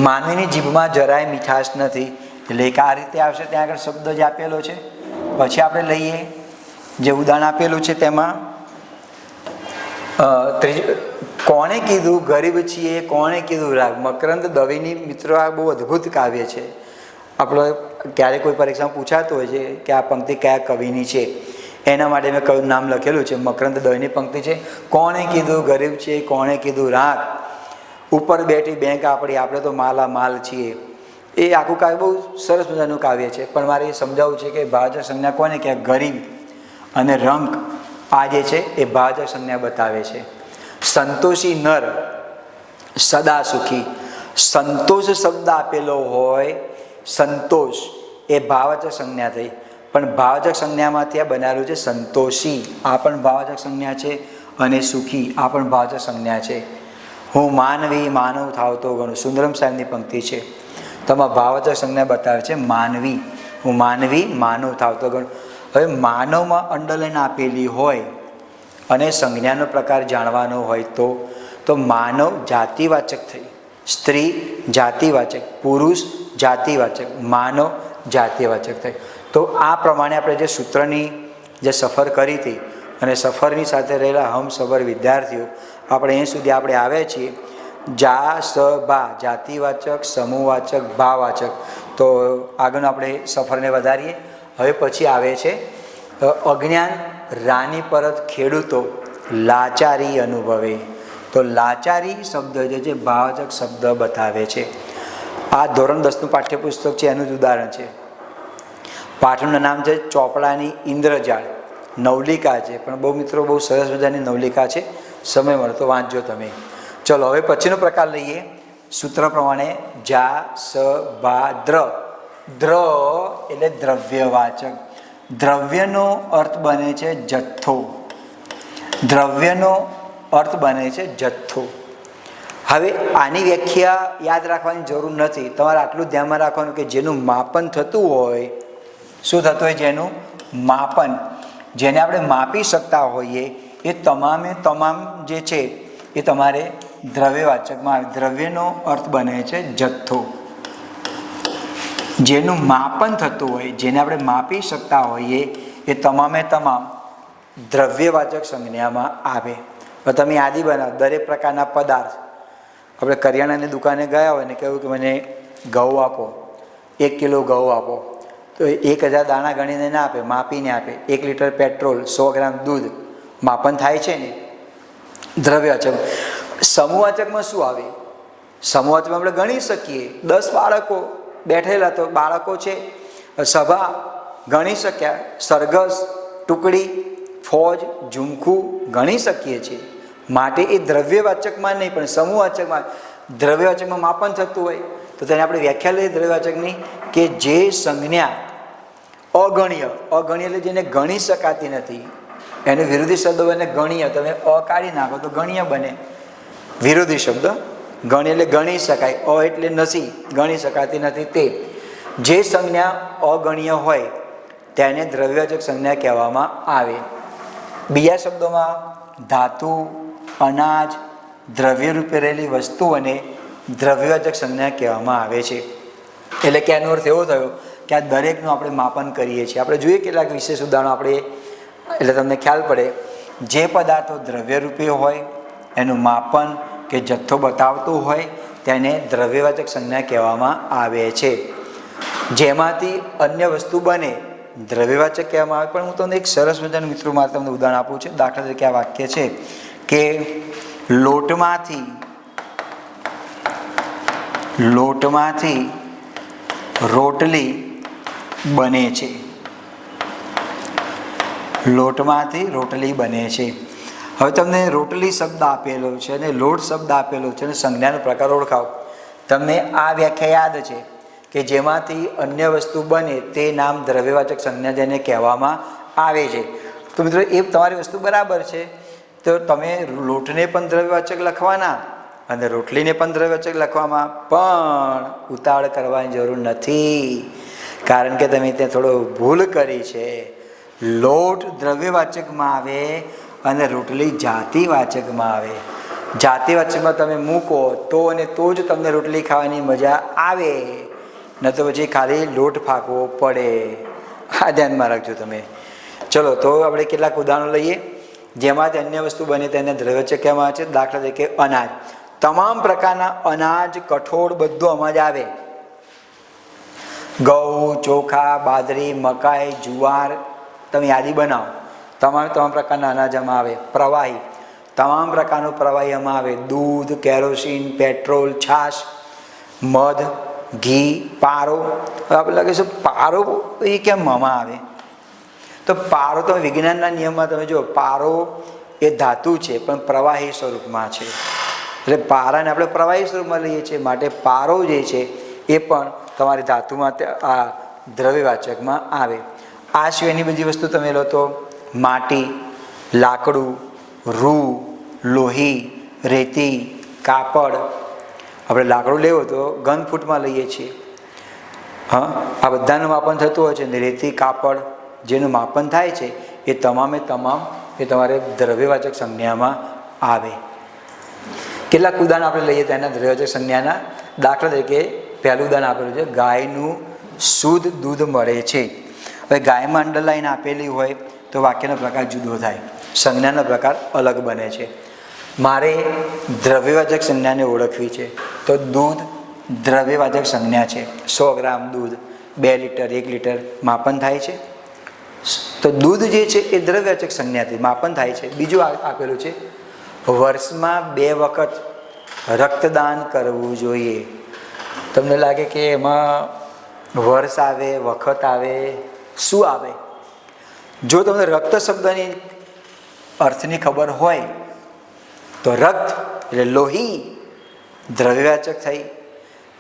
માનવીની જીભમાં જરાય મીઠાશ નથી, એટલે આ રીતે આવશે. ત્યાં આગળ શબ્દ જ આપેલો છે. પછી આપણે લઈએ જે ઉદાહરણ આપેલું છે તેમાં કોણે કીધું ગરીબ છીએ, કોણે કીધું રાગ. મકરંદ દવેની મિત્રો આ બહુ અદ્ભુત કાવ્ય છે. આપણો ક્યારેક કોઈ પરીક્ષામાં પૂછાતું હોય છે કે આ પંક્તિ કયા કવિની છે, એના માટે મેં કયું નામ લખેલું છે. મકરંદ દવેની પંક્તિ છે. કોણે કીધું ગરીબ છે, કોણે કીધું રાગ, ઉપર બેઠી બેંક આપણી, આપણે તો માલા માલ છીએ. એ આખું કાવ્ય બહુ સરસ મજાનું કાવ્ય છે. પણ મારે એ સમજાવવું છે કે ભાવવાચક સંજ્ઞા કોને કે ગરીબ અને રંક આ જે છે એ ભાવવાચક સંજ્ઞા બતાવે છે. સંતોષી નર સદા સુખી. સંતોષ શબ્દ આપેલો હોય, સંતોષ એ ભાવવાચક સંજ્ઞા થઈ. પણ ભાવવાચક સંજ્ઞામાંથી આ બનાવેલું છે સંતોષી, આ પણ ભાવવાચક સંજ્ઞા છે. અને સુખી આ પણ ભાવવાચક સંજ્ઞા છે. હું માનવી માનવ થાવતો ગણું, સુંદરમ સાહેબની પંક્તિ છે. તેમાં ભાવવાચક સંજ્ઞા બતાવે છે માનવી. હું માનવી માનવ થાવતો ગણું. હવે માનવમાં અંડરલાઈન આપેલી હોય અને સંજ્ઞાનો પ્રકાર જાણવાનો હોય તો માનવ જાતિવાચક થઈ, સ્ત્રી જાતિવાચક, પુરુષ જાતિવાચક, માનવ જાતિવાચક થઈ. તો આ પ્રમાણે આપણે જે સૂત્રની જે સફર કરી હતી અને સફરની સાથે રહેલા હમસફર વિદ્યાર્થીઓ આપણે અહીં સુધી આપણે આવ્યા છીએ. જા સ બા જાતિવાચક, સમૂહવાચક, ભાવવાચક. તો આગળનો આપણે સફરને વધારીએ. હવે પછી આવે છે અજ્ઞાન રાની પરત ખેડૂતો લાચારી અનુભવે. તો લાચારી શબ્દ જે છે ભાવવાચક શબ્દ બતાવે છે. આ ધોરણ 10નું પાઠ્યપુસ્તક છે, એનું જ ઉદાહરણ છે. પાઠનું નામ છે ચોપડાની ઇન્દ્રજાળ. નવલિકા છે, પણ બહુ મિત્રો બહુ સરસ મજાની નવલિકા છે. સમય મળતો વાંચજો તમે. ચલો હવે પછીનો પ્રકાર લઈએ સૂત્ર પ્રમાણે. જા સ બા દ્ર. દ્ર એટલે દ્રવ્યવાચક. દ્રવ્યનો અર્થ બને છે જથ્થો. દ્રવ્યનો અર્થ બને છે જથ્થો. હવે આની વ્યાખ્યા યાદ રાખવાની જરૂર નથી. તમારે આટલું ધ્યાનમાં રાખવાનું કે જેનું માપન થતું હોય, શું થતું હોય? જેનું માપન, જેને આપણે માપી શકતા હોઈએ એ તમામે તમામ જે છે એ તમારે દ્રવ્યવાચકમાં આવે. દ્રવ્યનો અર્થ બને છે જથ્થો. જેનું માપન થતું હોય, જેને આપણે માપી શકતા હોઈએ એ તમામે તમામ દ્રવ્યવાચક સંજ્ઞામાં આવે. તો તમે યાદી બનાવો દરેક પ્રકારના પદાર્થ. આપણે કરિયાણાની દુકાને ગયા હોય ને કહ્યું કે મને ઘઉં આપો, 1 કિલો ઘઉં આપો, તો 1000 દાણા ગણીને ના આપે, માપીને આપે. 1 લીટર પેટ્રોલ, 100 ગ્રામ દૂધ, માપન થાય છે ને. દ્રવ્યવાચક. સમૂહવાચકમાં શું આવે? સમૂહવાચકમાં આપણે ગણી શકીએ. 10 બાળકો બેઠેલા, તો બાળકો છે, સભા ગણી શક્યા, સરઘસ, ટુકડી, ફોજ, ઝુમખું ગણી શકીએ છીએ. માટે એ દ્રવ્યવાચકમાં નહીં પણ સમૂહવાચકમાં. દ્રવ્યવાચકમાં માપન થતું હોય તો તેને આપણે વ્યાખ્યા લઈએ દ્રવ્યવાચકની કે જે સંજ્ઞા અગણ્ય, અગણ્ય એટલે જેને ગણી શકાતી નથી, એને વિરોધી શબ્દ બને ગણ્ય. તમે અ કાઢી નાખો તો ગણ્ય બને. વિરોધી શબ્દ ગણ્ય એટલે ગણી શકાય, અ એટલે નથી, ગણી શકાતી નથી. તે જે સંજ્ઞા અગણ્ય હોય તેને દ્રવ્યવાચક સંજ્ઞા કહેવામાં આવે. બીજા શબ્દોમાં ધાતુ, અનાજ, દ્રવ્ય રૂપે રહેલી વસ્તુઓને દ્રવ્યવાચક સંજ્ઞા કહેવામાં આવે છે. એટલે કે એનો અર્થ એવો થયો કે આ દરેકનું આપણે માપન કરીએ છીએ. આપણે જોઈએ કેટલાક વિશેષ ઉદાહરણો આપણે, એટલે તમને ખ્યાલ પડે. જે પદાર્થો દ્રવ્યરૂપે હોય, એનું માપન કે જથ્થો બતાવતું હોય તેને દ્રવ્યવાચક સંજ્ઞા કહેવામાં આવે છે. જેમાંથી અન્ય વસ્તુ બને દ્રવ્યવાચક કહેવામાં આવે. પણ હું તમને એક સરસ મજાનું મિત્રો મારે તમને ઉદાહરણ આપું છું. દાખલા તરીકે આ વાક્ય છે કે લોટમાંથી રોટલી બને છે. લોટમાંથી રોટલી બને છે. હવે તમને રોટલી શબ્દ આપેલો છે અને લોટ શબ્દ આપેલો છે અને સંજ્ઞાનો પ્રકાર ઓળખાવો. તમને આ વ્યાખ્યા યાદ છે કે જેમાંથી અન્ય વસ્તુ બને તે નામ દ્રવ્યવાચક સંજ્ઞા જેને કહેવામાં આવે છે. તો મિત્રો એ તમારી વસ્તુ બરાબર છે. તો તમે લોટને પણ દ્રવ્યવાચક લખવાના અને રોટલીને પણ દ્રવ્યવાચક લખવામાં પણ ઉતાવળ કરવાની જરૂર નથી, કારણ કે તમે ત્યાં થોડો ભૂલ કરી છે. લોટ દ્રવ્યવાચકમાં આવે અને રોટલી જાતિવાચકમાં આવે. જાતિવાચકમાં તમે મૂકો તો અને તો જ તમને રોટલી ખાવાની મજા આવે, ન તો પછી ખાલી લોટ ફાંકવો પડે. આ ધ્યાનમાં રાખજો તમે. ચલો તો આપણે કેટલાક ઉદાહરણો લઈએ જેમાંથી અન્ય વસ્તુ બને તેને દ્રવ્યવાચક કહેવામાં આવે છે. દાખલા તરીકે અનાજ. તમામ પ્રકારના અનાજ, કઠોળ બધું અનાજ આવે. ઘઉં, ચોખા, બાજરી, મકાઈ, જુવાર, તમે યાદી બનાવો. તમામ પ્રકારના અનાજ આમાં આવે. પ્રવાહી, તમામ પ્રકારનું પ્રવાહી આમાં આવે. દૂધ, કેરોસીન, પેટ્રોલ, છાશ, મધ, ઘી, પારો. આપણે લાગે છે પારો એ કેમ આમાં આવે? તો પારો તમે વિજ્ઞાનના નિયમમાં તમે જો, પારો એ ધાતુ છે પણ પ્રવાહી સ્વરૂપમાં છે. એટલે પારાને આપણે પ્રવાહી સ્વરૂપમાં લઈએ છીએ, માટે પારો જે છે એ પણ તમારી ધાતુમાં આ દ્રવ્યવાચકમાં આવે. આ સિવાયની બધી વસ્તુ તમે લો તો માટી, લાકડું, રૂ, લોહી, રેતી, કાપડ. આપણે લાકડું લેવું તો ઘન ફૂટમાં લઈએ છીએ. હા, આ બધાનું માપન થતું હોય છે. ને રેતી, કાપડ જેનું માપન થાય છે એ તમામે તમામ એ તમારે દ્રવ્યવાચક સંજ્ઞામાં આવે. કેટલાક ઉદાહરણ આપણે લઈએ તેના દ્રવ્યવાચક સંજ્ઞાના. દાખલા તરીકે પહેલું ઉદાહરણ આપેલું છે, ગાયનું શુદ્ધ દૂધ મળે છે. હવે ગાયમાં અંડરલાઈન આપેલી હોય તો વાક્યનો પ્રકાર જુદો થાય, સંજ્ઞાનો પ્રકાર અલગ બને છે. મારે દ્રવ્યવાચક સંજ્ઞાને ઓળખવી છે તો દૂધ દ્રવ્યવાચક સંજ્ઞા છે. 100 ગ્રામ દૂધ 2 લીટર 1 લીટર માપન થાય છે. તો દૂધ જે છે એ દ્રવ્યવાચક સંજ્ઞાથી માપન થાય છે. બીજું આપેલું છે, વર્ષમાં 2 વખત રક્તદાન કરવું જોઈએ. તમને લાગે કે એમાં વર્ષ આવે, વખત આવે, શું આવે? જો તમને રક્ત શબ્દની અર્થની ખબર હોય તો રક્ત એટલે લોહી દ્રવ્યવાચક થઈ.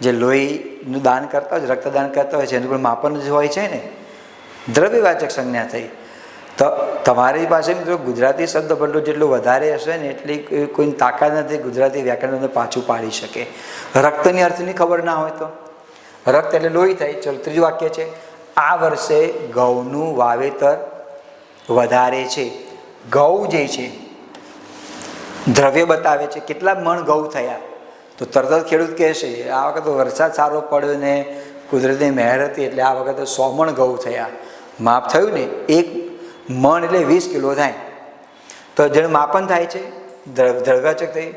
જે લોહીનું દાન કરતા હોય, રક્તદાન કરતા હોય છે એનું પણ માપન જ હોય છે ને, દ્રવ્યવાચક સંજ્ઞા થઈ. તો તમારી પાસે મિત્રો ગુજરાતી શબ્દ ભંડોળ જેટલું વધારે હશે ને એટલી કોઈની તાકાત નથી ગુજરાતી વ્યાકરણ તમને પાછું પાડી શકે. રક્તની અર્થની ખબર ના હોય તો રક્ત એટલે લોહી થાય. ચલો ત્રીજું વાક્ય છે, આ વર્ષે ઘઉંનું વાવેતર વધારે છે. ઘઉં જે છે દ્રવ્ય બતાવે છે, કેટલા મણ ઘઉં થયા. તો તરત જ ખેડૂત કહેશે આ વખતે વરસાદ સારો પડ્યો ને કુદરતની મહેર હતી એટલે આ વખતે 100 મણ ઘઉં થયા. માપ થયું ને, 1 મણ એટલે 20 કિલો થાય. તો જેનું માપન થાય છે દ્રવ્યવાચક થઈ.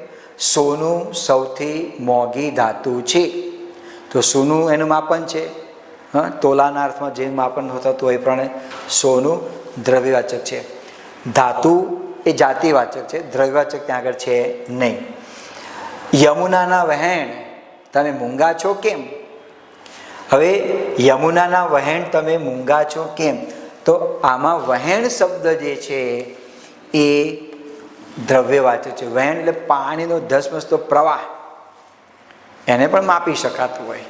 સોનું સૌથી મોંઘી ધાતુ છે. તો સોનું એનું માપન છે. હા, તોલાના અર્થમાં જે માપન થતું હોય એ પ્રમાણે સોનું દ્રવ્યવાચક છે. ધાતુ એ જાતિવાચક છે, દ્રવ્યવાચક ત્યાં આગળ છે નહીં. યમુનાના વહેણ તમે મૂંગા છો કેમ? હવે યમુનાના વહેણ તમે મૂંગા છો કેમ? તો આમાં વહેણ શબ્દ જે છે એ દ્રવ્યવાચક છે. વહેણ એટલે પાણીનો ધસમસતો પ્રવાહ, એને પણ માપી શકાતું હોય,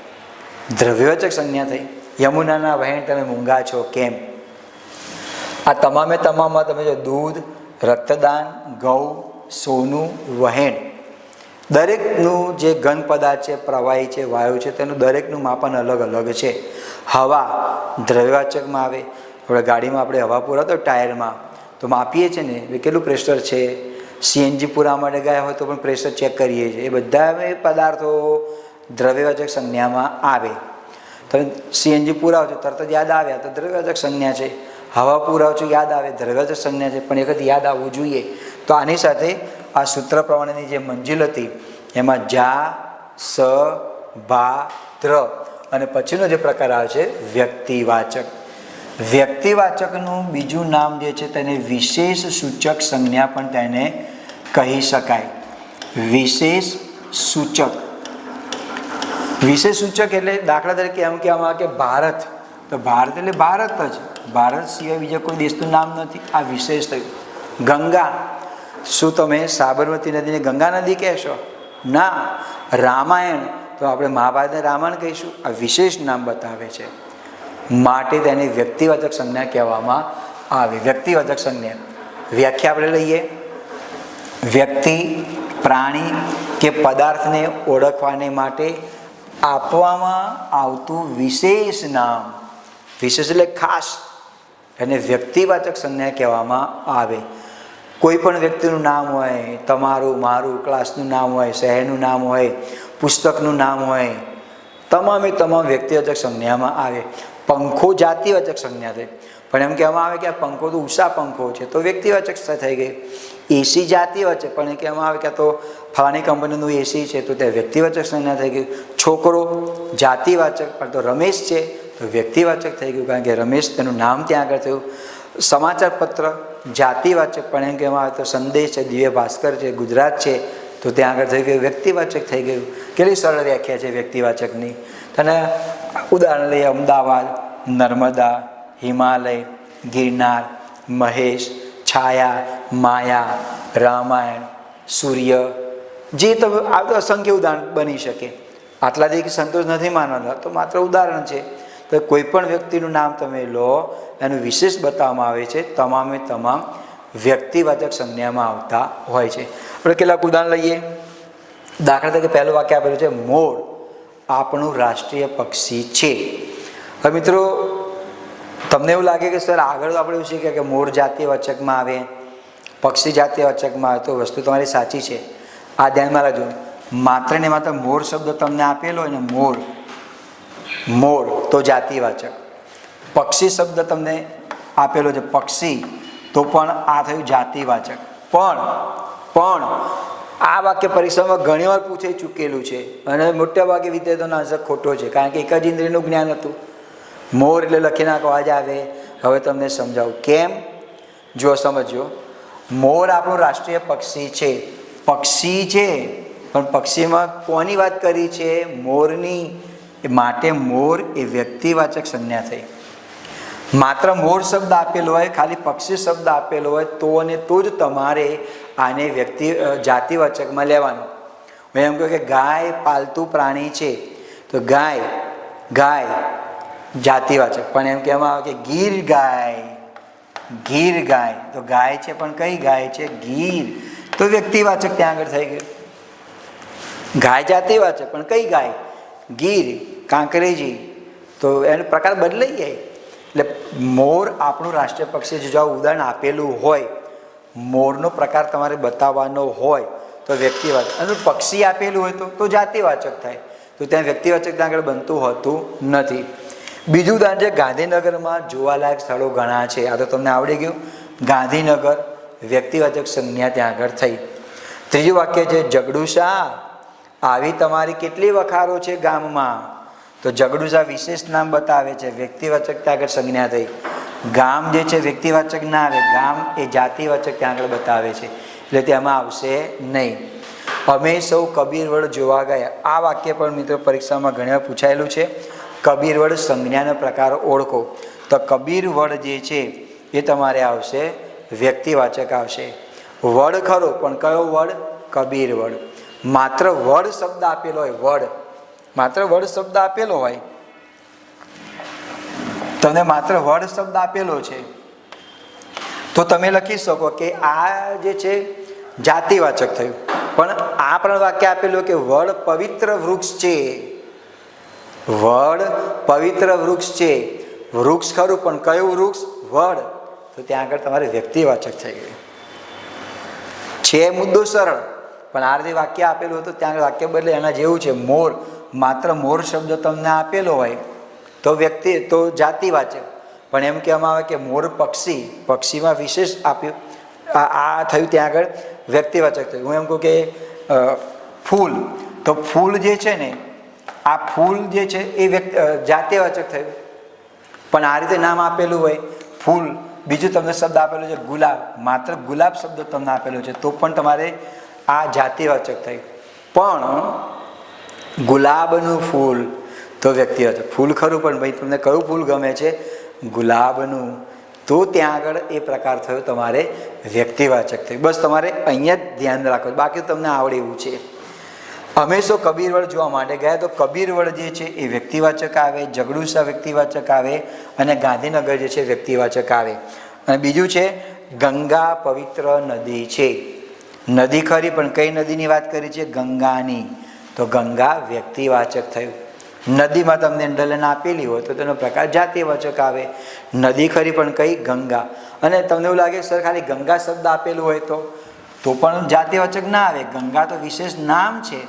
દ્રવ્યવાચક સંજ્ઞા થઈ. યમુનાના વહેણ તમે મૂંગા છો કેમ? આ તમામે તમામમાં તમે જો દૂધ, રક્તદાન, ઘઉં, સોનું, વહેણ, દરેકનું જે ઘન પદાર્થ છે, પ્રવાહી છે, વાયુ છે, તેનું દરેકનું માપન અલગ અલગ છે. હવા દ્રવ્યવાચકમાં આવે. આપણે ગાડીમાં આપણે હવા પુરાતો ટાયરમાં તો માપીએ છીએ ને કેટલું પ્રેશર છે. CNG પૂરા માટે ગયા હોય તો પણ પ્રેશર ચેક કરીએ છીએ. એ બધા પદાર્થો દ્રવ્યવાચક સંજ્ઞામાં આવે. તમે CNG પુરાવો છો તરત જ યાદ આવ્યા તો દ્રવ્યવાચક સંજ્ઞા છે. હવા પુરાવો છો યાદ આવે, દ્રવ્યવાચક સંજ્ઞા છે. પણ એક વખત યાદ આવવું જોઈએ. તો આની સાથે આ સૂત્ર પ્રમાણેની જે મંજિલ હતી એમાં જા, સ, ભા, ત્ર અને પછીનો જે પ્રકાર આવે છે વ્યક્તિવાચક. વ્યક્તિવાચકનું બીજું નામ જે છે તેને વિશેષ સૂચક સંજ્ઞા પણ તેને કહી શકાય. વિશેષ સૂચક. વિશેષ સૂચક એટલે દાખલા તરીકે એમ કહેવામાં આવે કે ભારત, તો ભારત એટલે ભારત જ, ભારત સિવાય બીજા કોઈ દેશનું નામ નથી. આ વિશેષ થયું. ગંગા, શું તમે સાબરમતી નદીને ગંગા નદી કહેશો? ના. રામાયણ, તો આપણે મહાભારતને રામાયણ કહીશું. આ વિશેષ નામ બતાવે છે, માટે તેને વ્યક્તિવાચક સંજ્ઞા કહેવામાં આવે. વ્યક્તિવાચક સંજ્ઞા વ્યાખ્યા આપણે લઈએ. વ્યક્તિ, પ્રાણી કે પદાર્થને ઓળખવાને માટે આપવામાં આવતું વિશેષ નામ, વિશેષ એટલે ખાસ, એને વ્યક્તિવાચક સંજ્ઞા કહેવામાં આવે. કોઈ પણ વ્યક્તિનું નામ હોય, તમારું, મારું, ક્લાસનું નામ હોય, શહેરનું નામ હોય, પુસ્તકનું નામ હોય, તમામે તમામ વ્યક્તિવાચક સંજ્ઞામાં આવે. પંખો જાતિવાચક સંજ્ઞા થઈ, પણ એમ કહેવામાં આવે કે આ પંખો તો ઉષા પંખો છે, તો વ્યક્તિવાચક થઈ ગઈ. એસી જાતિવાચક, પણ એ કહેવામાં આવે કે તો ફલાણી કંપનીનું એસી છે, તો તે વ્યક્તિવાચક સંજ્ઞા થઈ ગઈ. છોકરો જાતિવાચક, પણ તો રમેશ છે તો વ્યક્તિવાચક થઈ ગયું, કારણ કે રમેશ તેનું નામ ત્યાં આગળ થયું. સમાચાર પત્ર જાતિવાચક, પણ એમ કહેવામાં આવે તો સંદેશ છે, દિવ્ય ભાસ્કર છે, ગુજરાત છે, તો ત્યાં આગળ થઈ ગયું, વ્યક્તિવાચક થઈ ગયું. કેટલી સરળ વ્યાખ્યા છે વ્યક્તિવાચકની. અને ઉદાહરણ લઈએ, અમદાવાદ, નર્મદા, હિમાલય, ગિરનાર, મહેશ, છાયા, માયા, રામાયણ, સૂર્ય, જે તમે આ તો અસંખ્ય ઉદાહરણ બની શકે. આટલાથી સંતોષ નથી માનવાનો, તો માત્ર ઉદાહરણ છે. તો કોઈ પણ વ્યક્તિનું નામ તમે લો, એનું વિશેષ બતાવવામાં આવે છે, તમામે તમામ વ્યક્તિવાચક સંજ્ઞામાં આવતા હોય છે. આપણે કેટલાક ઉદાહરણ લઈએ. દાખલા તરીકે પહેલું વાક્ય આપેલું છે, મોર આપણું રાષ્ટ્રીય પક્ષી છે. હવે મિત્રો, તમને એવું લાગે કે સર આગળ આપણે એવું શીખ્યા કે મોર જાતિવાચકમાં આવે, પક્ષી જાતિવાચકમાં આવે, તો વસ્તુ તમારી સાચી છે. આ ધ્યાનમાં રાખજો. માત્ર ને માત્ર મોર શબ્દ તમને આપેલો હોય ને, મોર, મોર તો જાતિવાચક. પક્ષી શબ્દ તમને આપેલો છે, પક્ષી, તો પણ આ થયું જાતિવાચક. પણ આ વાક્ય પરીક્ષામાં ઘણી વાર પૂછાઈ ચૂકેલું છે, અને મોટા ભાગે વિદ્યાર્થીઓનો આન્સર ખોટો છે, કારણ કે એક જ ઇન્દ્રિયનું જ્ઞાન હતું. મોર એટલે લખી નાખો, અવાજ આવે. હવે તમને સમજાવું કેમ. જો સમજો, મોર આપણું રાષ્ટ્રીય પક્ષી છે. પક્ષી છે, પણ પક્ષીમાં કોની વાત કરી છે? મોરની. માટે મોર એ વ્યક્તિવાચક સંજ્ઞા થઈ. માત્ર મોર શબ્દ આપેલો હોય, ખાલી પક્ષી શબ્દ આપેલો હોય, તો અને તો જ તમારે આને જાતિવાચકમાં લેવાનું. હું એમ કહું કે ગાય પાલતુ પ્રાણી છે, તો ગાય જાતિવાચક, પણ એમ કહેવામાં આવે કે ગીર ગાય, તો ગાય છે, પણ કઈ ગાય છે? ગીર, તો વ્યક્તિવાચક ત્યાં આગળ થઈ ગયું. ગાય જાતિવાચક, પણ કઈ ગાય? ગીર, કાંકરેજી, તો એનો પ્રકાર બદલાઈ જાય. એટલે મોર આપણું રાષ્ટ્રીય પક્ષી, જો ઉદાહરણ આપેલું હોય, મોરનો પ્રકાર તમારે બતાવવાનો હોય તો વ્યક્તિવાચક, અને પક્ષી આપેલું હોય તો જાતિવાચક થાય. તો ત્યાં વ્યક્તિવાચક ત્યાં આગળ બનતું હોતું નથી. બીજું ઉદાહરણ છે, ગાંધીનગરમાં જોવાલાયક સ્થળો ઘણા છે. આ તો તમને આવડી ગયું. ગાંધીનગર વ્યક્તિવાચક સંજ્ઞા ત્યાં આગળ થઈ. ત્રીજું વાક્ય છે, જગડુશા આવી તમારી કેટલી વખારો છે ગામમાં, તો જગડુશા વિશેષ નામ બતાવે છે, વ્યક્તિવાચક ત્યાં આગળ સંજ્ઞા થઈ. ગામ જે છે વ્યક્તિવાચક ના આવે, ગામ એ જાતિવાચક ત્યાં આગળ બતાવે છે, એટલે તેમાં આવશે નહીં. અમે સૌ કબીરવડ જોવા ગયા. આ વાક્ય પણ મિત્રો પરીક્ષામાં ઘણી વાર પૂછાયેલું છે. કબીરવડ સંજ્ઞાનો પ્રકાર ઓળખો, તો કબીરવડ જે છે એ તમારે આવશે વ્યક્તિવાચક આવશે. વડ ખરો, પણ કયો વડ? કબીરવડ. માત્ર વડ શબ્દ આપેલો હોય, માત્ર વડ શબ્દ આપેલો હોય, તમને માત્ર વડ શબ્દ આપેલો છે, તો તમે લખી શકો કે આ જે છે જાતિવાચક થયું. પણ આ પણ વાક્ય આપેલું કે વડ પવિત્ર વૃક્ષ છે, વડ પવિત્ર વૃક્ષ છે, વૃક્ષ ખરું, પણ કયું વૃક્ષ? વડ, તો ત્યાં આગળ તમારે વ્યક્તિવાચક થઈ ગયું છે. મુદ્દો સરળ, પણ આ રીતે વાક્ય આપેલું હતું, ત્યાં વાક્ય બદલે એના જેવું છે. મોર, માત્ર મોર શબ્દ તમને આપેલો હોય તો જાતિવાચક, પણ એમ કહેવામાં આવે કે મોર પક્ષી, પક્ષીમાં વિશેષ આપ્યું, આ થયું ત્યાં આગળ વ્યક્તિવાચક થયું. હું એમ કહું કે ફૂલ, તો ફૂલ જે છે ને, આ ફૂલ જે છે એ જાતિવાચક થયું. પણ આ રીતે નામ આપેલું હોય ફૂલ, બીજું તમને શબ્દ આપેલો છે ગુલાબ, માત્ર ગુલાબ શબ્દ તમને આપેલો છે, તો પણ તમારે આ જાતિવાચક થયું. પણ ગુલાબનું ફૂલ તો વ્યક્તિવાચક. ફૂલ ખરું, પણ ભાઈ તમને કયું ફૂલ ગમે છે? ગુલાબનું, તો ત્યાં આગળ એ પ્રકાર થયો તમારે વ્યક્તિવાચક થયું. બસ તમારે અહીંયા જ ધ્યાન રાખો, બાકી તમને આવડે એવું છે. અમે શું કબીરવડ જોવા માટે ગયા, તો કબીરવડ જે છે એ વ્યક્તિવાચક આવે, જગડુશા વ્યક્તિવાચક આવે, અને ગાંધીનગર જે છે વ્યક્તિવાચક આવે. અને બીજું છે ગંગા પવિત્ર નદી છે. નદી ખરી પણ કઈ નદીની વાત કરી છે? ગંગાની. તો ગંગા વ્યક્તિવાચક થયું. નદીમાં તમને અંડરલાઈન આપેલી હોય તો તેનો પ્રકાર જાતિવાચક આવે. નદી ખરી પણ કઈ? ગંગા. અને તમને એવું લાગે સર ખાલી ગંગા શબ્દ આપેલું હોય તો પણ જાતિવાચક ના આવે. ગંગા તો વિશેષ નામ છે.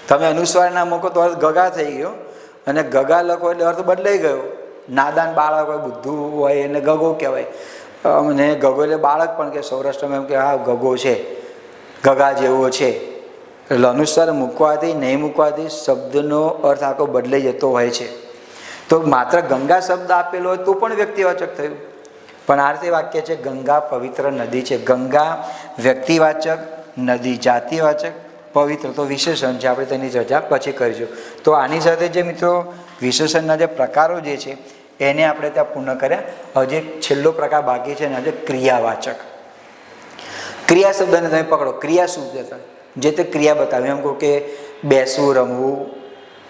તમે અનુસ્વાર ના મૂકો તો અર્થ ગગા થઈ ગયો, અને ગગા લખો એટલે અર્થ બદલાઈ ગયો. નાદાન બાળક હોય, બુદ્ધુ હોય એને ગગો કહેવાય. અને ગગો એટલે બાળક પણ કે સૌરાષ્ટ્રમાં એમ કે હા ગગો છે, ગગા જેવો છે. એટલે અનુસ્વાર મૂકવાથી નહીં મૂકવાથી શબ્દનો અર્થ આખો બદલાઈ જતો હોય છે. તો માત્ર ગંગા શબ્દ આપેલો હોય તો પણ વ્યક્તિવાચક થયું. પણ આ રીતે વાક્ય છે ગંગા પવિત્ર નદી છે. ગંગા વ્યક્તિવાચક, નદી જાતિવાચક, પવિત્ર તો વિશેષણ છે. આપણે તેની ચર્ચા પછી કરીશું. તો આની સાથે જે મિત્રો વિશેષણના જે પ્રકારો જે છે એને આપણે ત્યાં પૂર્ણ કર્યા. હજી છેલ્લો પ્રકાર બાકી છે ને, આજે ક્રિયાવાચક. ક્રિયા શબ્દને તમે પકડો. ક્રિયા શું છે? જે તે ક્રિયા બતાવે. એમ કહો કે બેસવું, રમવું,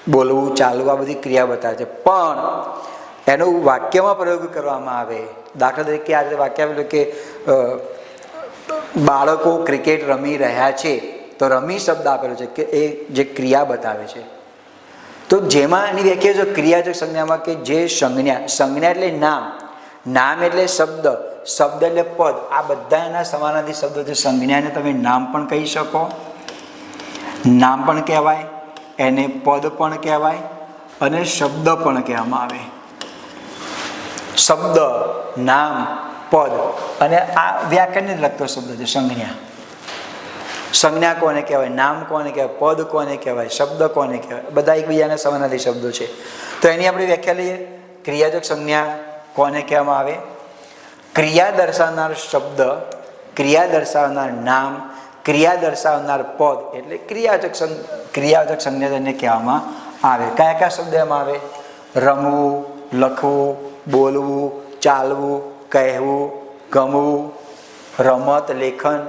બોલવું, ચાલવું, આ બધી ક્રિયા બતાવે છે. પણ એનો વાક્યમાં પ્રયોગ કરવામાં આવે. દાખલા તરીકે આ રીતે વાક્ય આવેલું કે બાળકો ક્રિકેટ રમી રહ્યા છે, તો રમી શબ્દ આપેલો છે કે એ જે ક્રિયા બતાવે છે. તો જેમાં એની વ્યાખ્યા છે ક્રિયાચક સંજ્ઞામાં કે જે સંજ્ઞા, સંજ્ઞા એટલે નામ, નામ એટલે શબ્દ, શબ્દ એટલે પદ, આ બધા એના સમાનાર્થી શબ્દો છે. સંજ્ઞાને તમે નામ પણ કહી શકો, નામ પણ કહેવાય, એને પદ પણ કહેવાય, અને શબ્દ પણ કહેવામાં આવે. શબ્દ, નામ, પદ, અને આ વ્યાકરણને લગતો શબ્દ છે સંજ્ઞા. સંજ્ઞા કોને કહેવાય? નામ કોને કહેવાય? પદ કોને કહેવાય? શબ્દ કોને કહેવાય? બધા એકબીજાના સમાનાર્થી શબ્દો છે. તો એની આપણે વ્યાખ્યા લઈએ. ક્રિયાચક સંજ્ઞા કોને કહેવામાં આવે? ક્રિયા દર્શાવનાર શબ્દ, ક્રિયા દર્શાવનાર નામ, ક્રિયા દર્શાવનાર પદ એટલે ક્રિયાચક સંજ્ઞા તેને કહેવામાં આવે. કયા કયા શબ્દ એમાં આવે? રમવું, લખવું, બોલવું, ચાલવું, કહેવું, ગમવું, રમત, લેખન,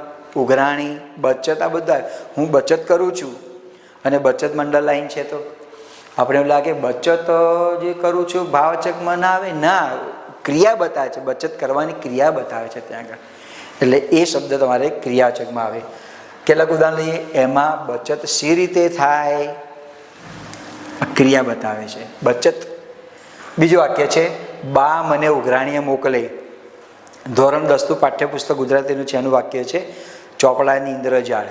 ઉઘરાણી, બચત, આ બધા. હું બચત કરું છું અને બચત મંડળ લાઈન છે, તો આપણે એવું લાગે બચત જે કરું છું ભાવચકમાં ના આવે. ના, ક્રિયા બતાવે છે, બચત કરવાની ક્રિયા બતાવે છે ત્યાં આગળ. એટલે એ શબ્દ તમારે ક્રિયાચકમાં આવે. કેટલાક ઉદાહરણ લઈએ. એમાં બચત સી રીતે થાય? ક્રિયા બતાવે છે બચત. બીજું વાક્ય છે બા મને ઉઘરાણીએ મોકલે. ધોરણ 10 પાઠ્યપુસ્તક ગુજરાતીનું છે, એનું વાક્ય છે ચોપડાની ઇન્દ્રજાળ,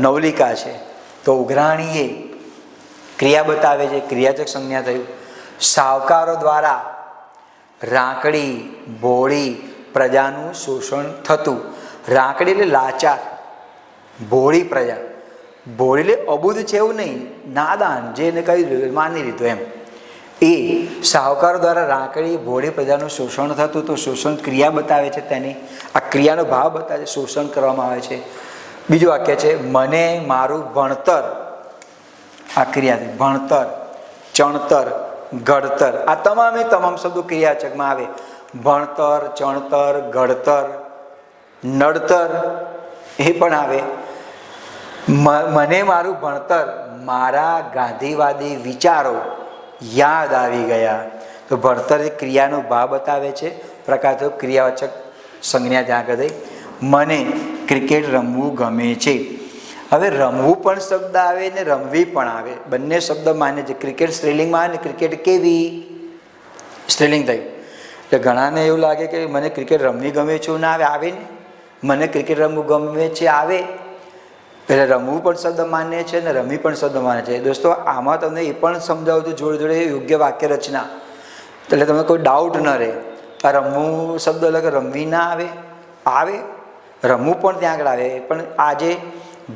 નવલિકા છે. તો ઉઘરાણીએ ક્રિયા બતાવે છે, ક્રિયાચક સંજ્ઞા થયું. સાવકારો દ્વારા રાંકડી ભોળી પ્રજાનું શોષણ થતું. રાંકડી એટલે લાચાર, ભોળી પ્રજા. ભોળી એટલે અબુધ છે એવું નહીં, નાદાન, જે એને કહી દીધું માની લીધું એમ. એ સાવકારો દ્વારા રાંકડી ભોળી પ્રજાનું શોષણ થતું. તો શોષણ ક્રિયા બતાવે છે તેની. આ ક્રિયાનો ભાવ બતાવે છે, શોષણ કરવામાં આવે છે. બીજું વાક્ય છે મને મારું ભણતર. આ ક્રિયા ભણતર, ચણતર, ઘડતર, આ તમામ શબ્દો ક્રિયાચકમાં આવે. ભણતર, ચણતર, ઘડતર, નડતર એ પણ આવે. મને મારું ભણતર, મારા ગાંધીવાદી વિચારો યાદ આવી ગયા. તો ભણતર એ ક્રિયાનો ભાવ બતાવે છે. પ્રકાર તો ક્રિયાવાચક સંજ્ઞા ત્યાં આગળ થઈ. મને ક્રિકેટ રમવું ગમે છે. હવે રમવું પણ શબ્દ આવે ને રમવી પણ આવે, બંને શબ્દ માન્ય છે. ક્રિકેટ સ્ત્રીલિંગમાં આવે ને ક્રિકેટ કેવી સ્ત્રીલિંગ થયું. એટલે ઘણાને એવું લાગે કે મને ક્રિકેટ રમવી ગમે છે, ના આવે? આવે ને. મને ક્રિકેટ રમવું ગમે છે આવે. એટલે રમવું પણ શબ્દ માન્ય છે ને રમવી પણ શબ્દ માન્ય છે. દોસ્તો આમાં તમને એ પણ સમજાવું છું જોડે જોડે યોગ્ય વાક્ય રચના, એટલે તમને કોઈ ડાઉટ ન રહે. આ રમવું શબ્દ એટલે કે રમવી ના આવે? આવે. રમવું પણ ત્યાં આગળ આવે. પણ આ જે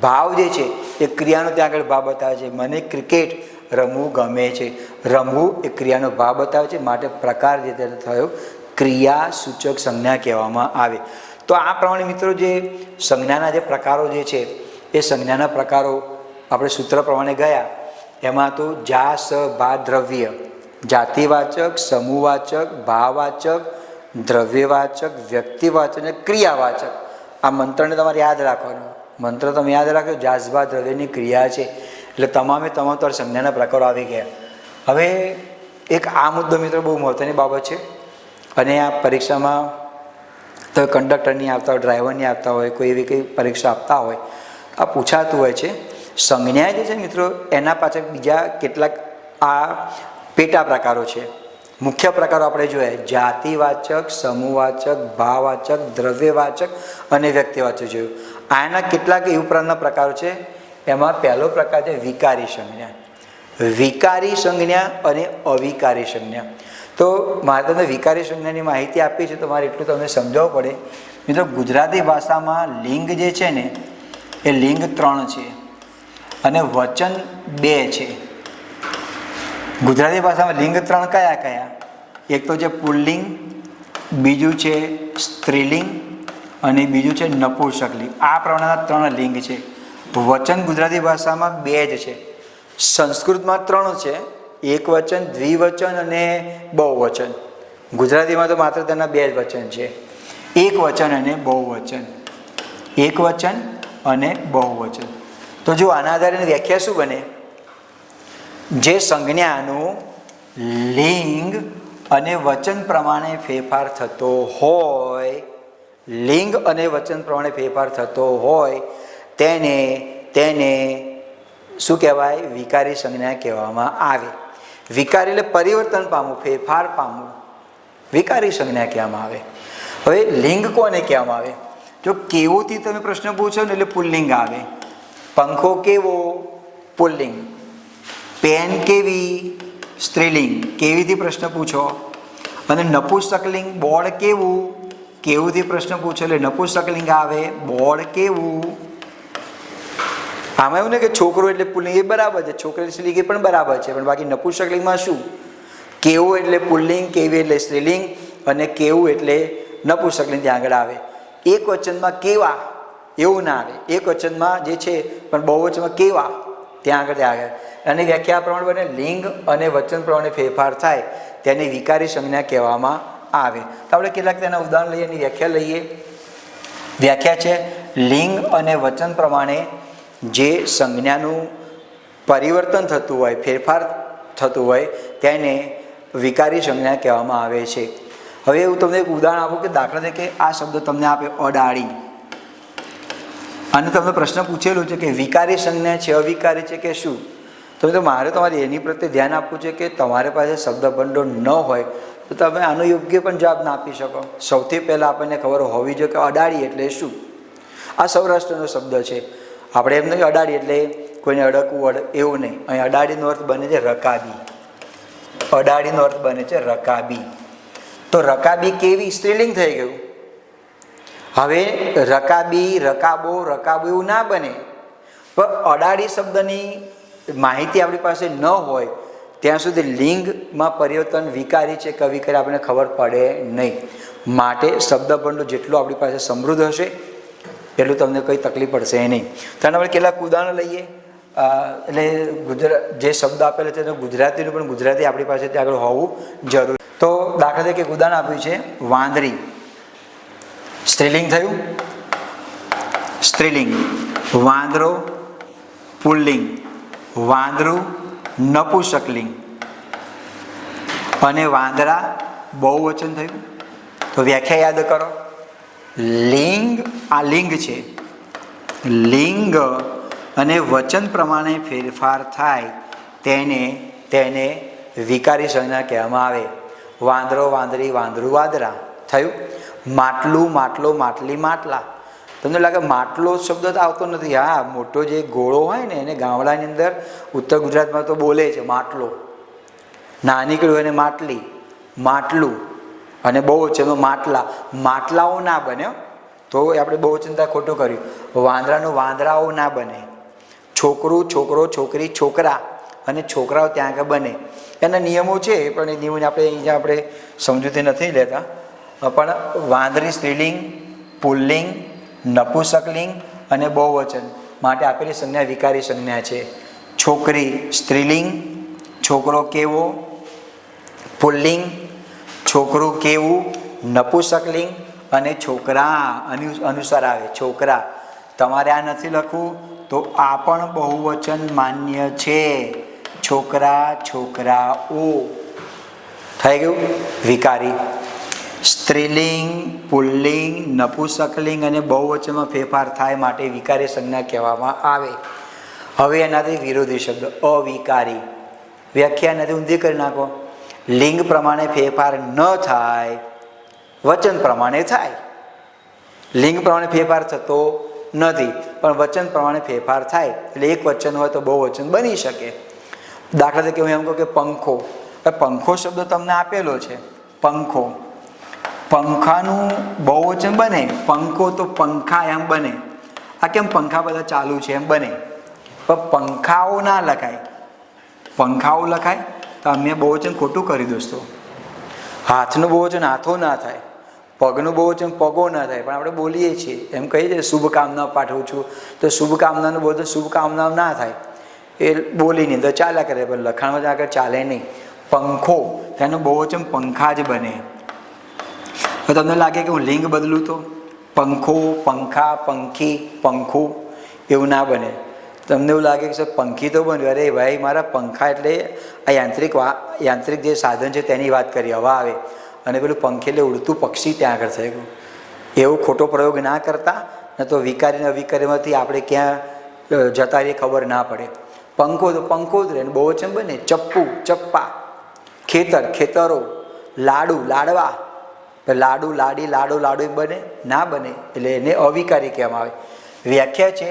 ભાવ જે છે એ ક્રિયાનો ત્યાં આગળ ભાવ બતાવે છે. મને ક્રિકેટ રમવું ગમે છે. રમવું એ ક્રિયાનો ભાવ બતાવે છે, માટે પ્રકાર જે થયો ક્રિયા સૂચક સંજ્ઞા કહેવામાં આવે. તો આ પ્રમાણે મિત્રો જે સંજ્ઞાના જે પ્રકારો જે છે એ સંજ્ઞાના પ્રકારો આપણે સૂત્ર પ્રમાણે ગયા. એમાં તો જા, સ, ભા, દ્રવ્ય, જાતિવાચક, સમૂહવાચક, ભાવવાચક, દ્રવ્યવાચક, વ્યક્તિવાચક અને ક્રિયાવાચક. આ મંત્રને તમારે યાદ રાખવાનો. મંત્ર તમે યાદ રાખો, જાઝબા દ્રવ્યની ક્રિયા છે. એટલે તમામ તમારા સંજ્ઞાના પ્રકારો આવી ગયા. હવે એક આ મુદ્દો મિત્રો બહુ મહત્વની બાબત છે. અને આ પરીક્ષામાં તો કંડક્ટર નહીં આવતા હોય, ડ્રાઈવર નહીં આવતા હોય, કોઈ એવી કંઈ પરીક્ષા આપતા હોય, આ પૂછાતું હોય છે. સંજ્ઞા જે છે મિત્રો, એના પાછળ બીજા કેટલાક આ પેટા પ્રકારો છે. મુખ્ય પ્રકારો આપણે જોયા: જાતિવાચક, સમૂહવાચક, ભાવવાચક, દ્રવ્યવાચક અને વ્યક્તિવાચક જોયું. આના કેટલાક એ ઉપરાંતના પ્રકારો છે. એમાં પહેલો પ્રકાર છે વિકારી સંજ્ઞા. વિકારી સંજ્ઞા અને અવિકારી સંજ્ઞા. તો મારે તમને વિકારી સંજ્ઞાની માહિતી આપી છે, તો મારે એટલું તમને સમજાવવું પડે. મિત્રો, ગુજરાતી ભાષામાં લિંગ જે છે ને એ લિંગ 3 છે અને વચન 2 છે. ગુજરાતી ભાષામાં લિંગ 3 કયા કયા? એક તો છે પુલ્લિંગ, બીજું છે સ્ત્રીલિંગ અને બીજું છે નપુંસકલિંગ. આ પ્રમાણેના 3 લિંગ છે. વચન ગુજરાતી ભાષામાં 2 જ છે. સંસ્કૃતમાં 3 છે: એક વચન, દ્વિવચન અને બહુવચન. ગુજરાતીમાં તો માત્ર તેના 2 જ વચન છે: એક વચન અને બહુવચન. એક વચન અને બહુવચન. તો જો આના આધારે વ્યાખ્યા શું બને? જે સંજ્ઞાનું લિંગ અને વચન પ્રમાણે ફેરફાર થતો હોય, લિંગ અને વચન પ્રમાણે ફેરફાર થતો હોય તેને શું કહેવાય? વિકારી સંજ્ઞા કહેવામાં આવે. વિકારી એટલે પરિવર્તન પામવું, ફેરફાર પામવું, વિકારી સંજ્ઞા કહેવામાં આવે. હવે લિંગ કોને કહેવામાં આવે? જો કેવોથી તમે પ્રશ્ન પૂછો ને એટલે પુલ્લિંગ આવે. પંખો કેવો? પુલ્લિંગ. પેન કેવી? સ્ત્રીલિંગ. કેવીથી પ્રશ્ન પૂછો. અને નપુંસકલિંગ, બોર્ડ કેવું? કેવુંથી પ્રશ્ન પૂછો એટલે નપુંસકલિંગ આવે. બોર્ડ કેવું? આમાં એવું ને કે છોકરો એટલે પુલ્લિંગ, એ બરાબર છે. છોકરી સ્ત્રીલિંગ એ પણ બરાબર છે. પણ બાકી નપુંસકલિંગમાં શું? કેવું એટલે પુલ્લિંગ, કેવી એટલે સ્ત્રીલિંગ અને કેવું એટલે નપુંસકલિંગ ત્યાં આગળ આવે. એક વચનમાં કેવા એવું ના આવે. એક વચનમાં જે છે પણ બહુવચનમાં કેવા ત્યાં આગળ. અને વ્યાખ્યા પ્રમાણે બને લિંગ અને વચન પ્રમાણે ફેરફાર થાય તેને વિકારી સંજ્ઞા કહેવામાં આવે. તો આપણે કેટલાક તેના ઉદાહરણ લઈએ, એની વ્યાખ્યા લઈએ. વ્યાખ્યા છે: લિંગ અને વચન પ્રમાણે જે સંજ્ઞાનું પરિવર્તન થતું હોય, ફેરફાર થતું હોય તેને વિકારી સંજ્ઞા કહેવામાં આવે છે. હવે હું તમને એક ઉદાહરણ આપું કે દાખલા તરીકે આ શબ્દ તમને આપે અડાળી, અને તમને પ્રશ્ન પૂછેલું છે કે વિકારી સંજ્ઞા છે, અવિકારી છે કે શું? તો મારે તમારે એની પ્રત્યે ધ્યાન આપવું છે કે તમારી પાસે શબ્દ ભંડોળ ન હોય તો તમે આનો યોગ્ય પણ જવાબ ના આપી શકો. સૌથી પહેલાં આપણને ખબર હોવી જોઈએ કે અડાળી એટલે શું. આ સૌરાષ્ટ્રનો શબ્દ છે. આપણે એમ નહીં અડાડી એટલે કોઈને અડકવું એવું નહીં. અહીં અડાડીનો અર્થ બને છે રકાબી. અડાડીનો અર્થ બને છે રકાબી. તો રકાબી કેવી? સ્ત્રીલિંગ થઈ ગયું. હવે રકાબી, રકાબો, રકાબો એવું ના બને. પણ અડાડી શબ્દની માહિતી આપણી પાસે ન હોય ત્યાં સુધી લિંગમાં પરિવર્તન વિકારી છે કે અવિકારી આપણને ખબર પડે નહીં. માટે શબ્દભંડોળ જેટલું આપણી પાસે સમૃદ્ધ હશે એટલું તમને કંઈ તકલીફ પડશે નહીં. તો આપણે કેટલાક ઉદાહરણ લઈએ. એટલે જે શબ્દ આપેલો છે તેનું ગુજરાતીનું પણ ગુજરાતી આપણી પાસે ત્યાં આગળ હોવું જરૂરી. તો દાખલા તરીકે એક ઉદાહરણ આપ્યું છે વાંદરી. સ્ત્રીલિંગ થયું, સ્ત્રીલિંગ. વાંદરો પુલ્લિંગ, વાંદરું નપુંસકલિંગ અને વાંદરા બહુવચન થયું. તો વ્યાખ્યા યાદ કરો. લિંગ, આ લિંગ છે. લિંગ અને વચન પ્રમાણે ફેરફાર થાય તેને વિકારી સંજ્ઞા કહેવામાં આવે. વાંદરો, વાંદરી, વાંદરું, વાંદરા થયું. માટલું, માટલો, માટલી, માટલા. તમને લાગે માટલો શબ્દ તો આવતો નથી. હા, મોટો જે ગોળો હોય ને એને ગામડાની અંદર ઉત્તર ગુજરાતમાં તો બોલે છે માટલો. નાની કડી હોય ને માટલી, માટલું અને બહુવચનમાં માટલા. માટલાઓ ના બને તો આપણે બહુવચનતા ખોટું કર્યું. વાંદરાનું વાંદરાઓ ના બને. છોકરું, છોકરો, છોકરી, છોકરા અને છોકરાઓ ત્યાં આગળ બને. એના નિયમો છે પણ એ નિયમોને આપણે સમજૂતી નથી લેતા. પણ વાંદરી સ્ત્રીલિંગ, પુલ્લિંગ, નપુંસકલિંગ અને બહુવચન માટે આપેલી સંજ્ઞા વિકારી સંજ્ઞા છે. છોકરી સ્ત્રીલિંગ, છોકરો કેવો પુલ્લિંગ, છોકરું કેવું નપુંસકલિંગ અને છોકરા અનુસાર આવે છોકરા. તમારે આ નથી લખવું તો આ પણ બહુવચન માન્ય છે. છોકરા, છોકરાઓ થઈ ગયું વિકારી. સ્ત્રીલિંગ, પુલ્લિંગ, નપુંસકલિંગ અને બહુવચનમાં ફેરફાર થાય માટે વિકારી સંજ્ઞા કહેવામાં આવે. હવે એનાથી વિરોધી શબ્દ અવિકારી. વ્યાખ્યા એનાથી ઊંધી કરી નાખો. લિંગ પ્રમાણે ફેરફાર ન થાય, વચન પ્રમાણે થાય. લિંગ પ્રમાણે ફેરફાર થતો નથી, પણ વચન પ્રમાણે ફેરફાર થાય. એટલે એક વચન હોય તો બહુવચન બની શકે. દાખલા તરીકે હું એમ કહું કે પંખો. પંખો શબ્દ તમને આપેલો છે, પંખો. પંખાનું બહુવચન બને, પંખો તો પંખા એમ બને. આ કેમ પંખા બધા ચાલુ છે એમ બને, પણ પંખાઓ ના લખાય. પંખાઓ લખાય તો અમે બહુવચન ખોટું કર્યું દોસ્તો. હાથનું બહુવચન હાથો ના થાય, પગનું બહુવચન પગો ના થાય, પણ આપણે બોલીએ છીએ એમ કહીએ છીએ શુભકામના પાઠવું છું, તો શુભકામનાનું બહુવચન શુભકામના ના થાય. એ બોલી નહીં તો ચાલ્યા કરે, પણ લખાણમાં આગળ ચાલે નહીં. પંખો તેનું બહુવચન પંખા જ બને. તો તમને લાગે કે હું લિંગ બદલું તો પંખો, પંખા, પંખી, પંખું એવું ના બને. તમને એવું લાગે કે સર પંખી તો બન્યું, અરે ભાઈ મારા પંખા એટલે આ યાંત્રિક જે સાધન છે તેની વાત કરી, હવા આવે, અને પેલું પંખી એટલે ઉડતું પક્ષી ત્યાં આગળ થઈ ગયું. એવું ખોટો પ્રયોગ ના કરતા, ને તો વિકારી ને અવિકારીમાંથી આપણે ક્યાં જતા રહીએ ખબર ના પડે. પંખો તો પંખો જ રહે, બહુવચન બને. ચપ્પુ, ચપ્પા. ખેતર, ખેતરો. લાડુ, લાડવા. લાડુ, લાડી, લાડો, લાડુ બને ના બને, એટલે એને અવિકારી કહેવામાં આવે. વ્યાખ્યા છે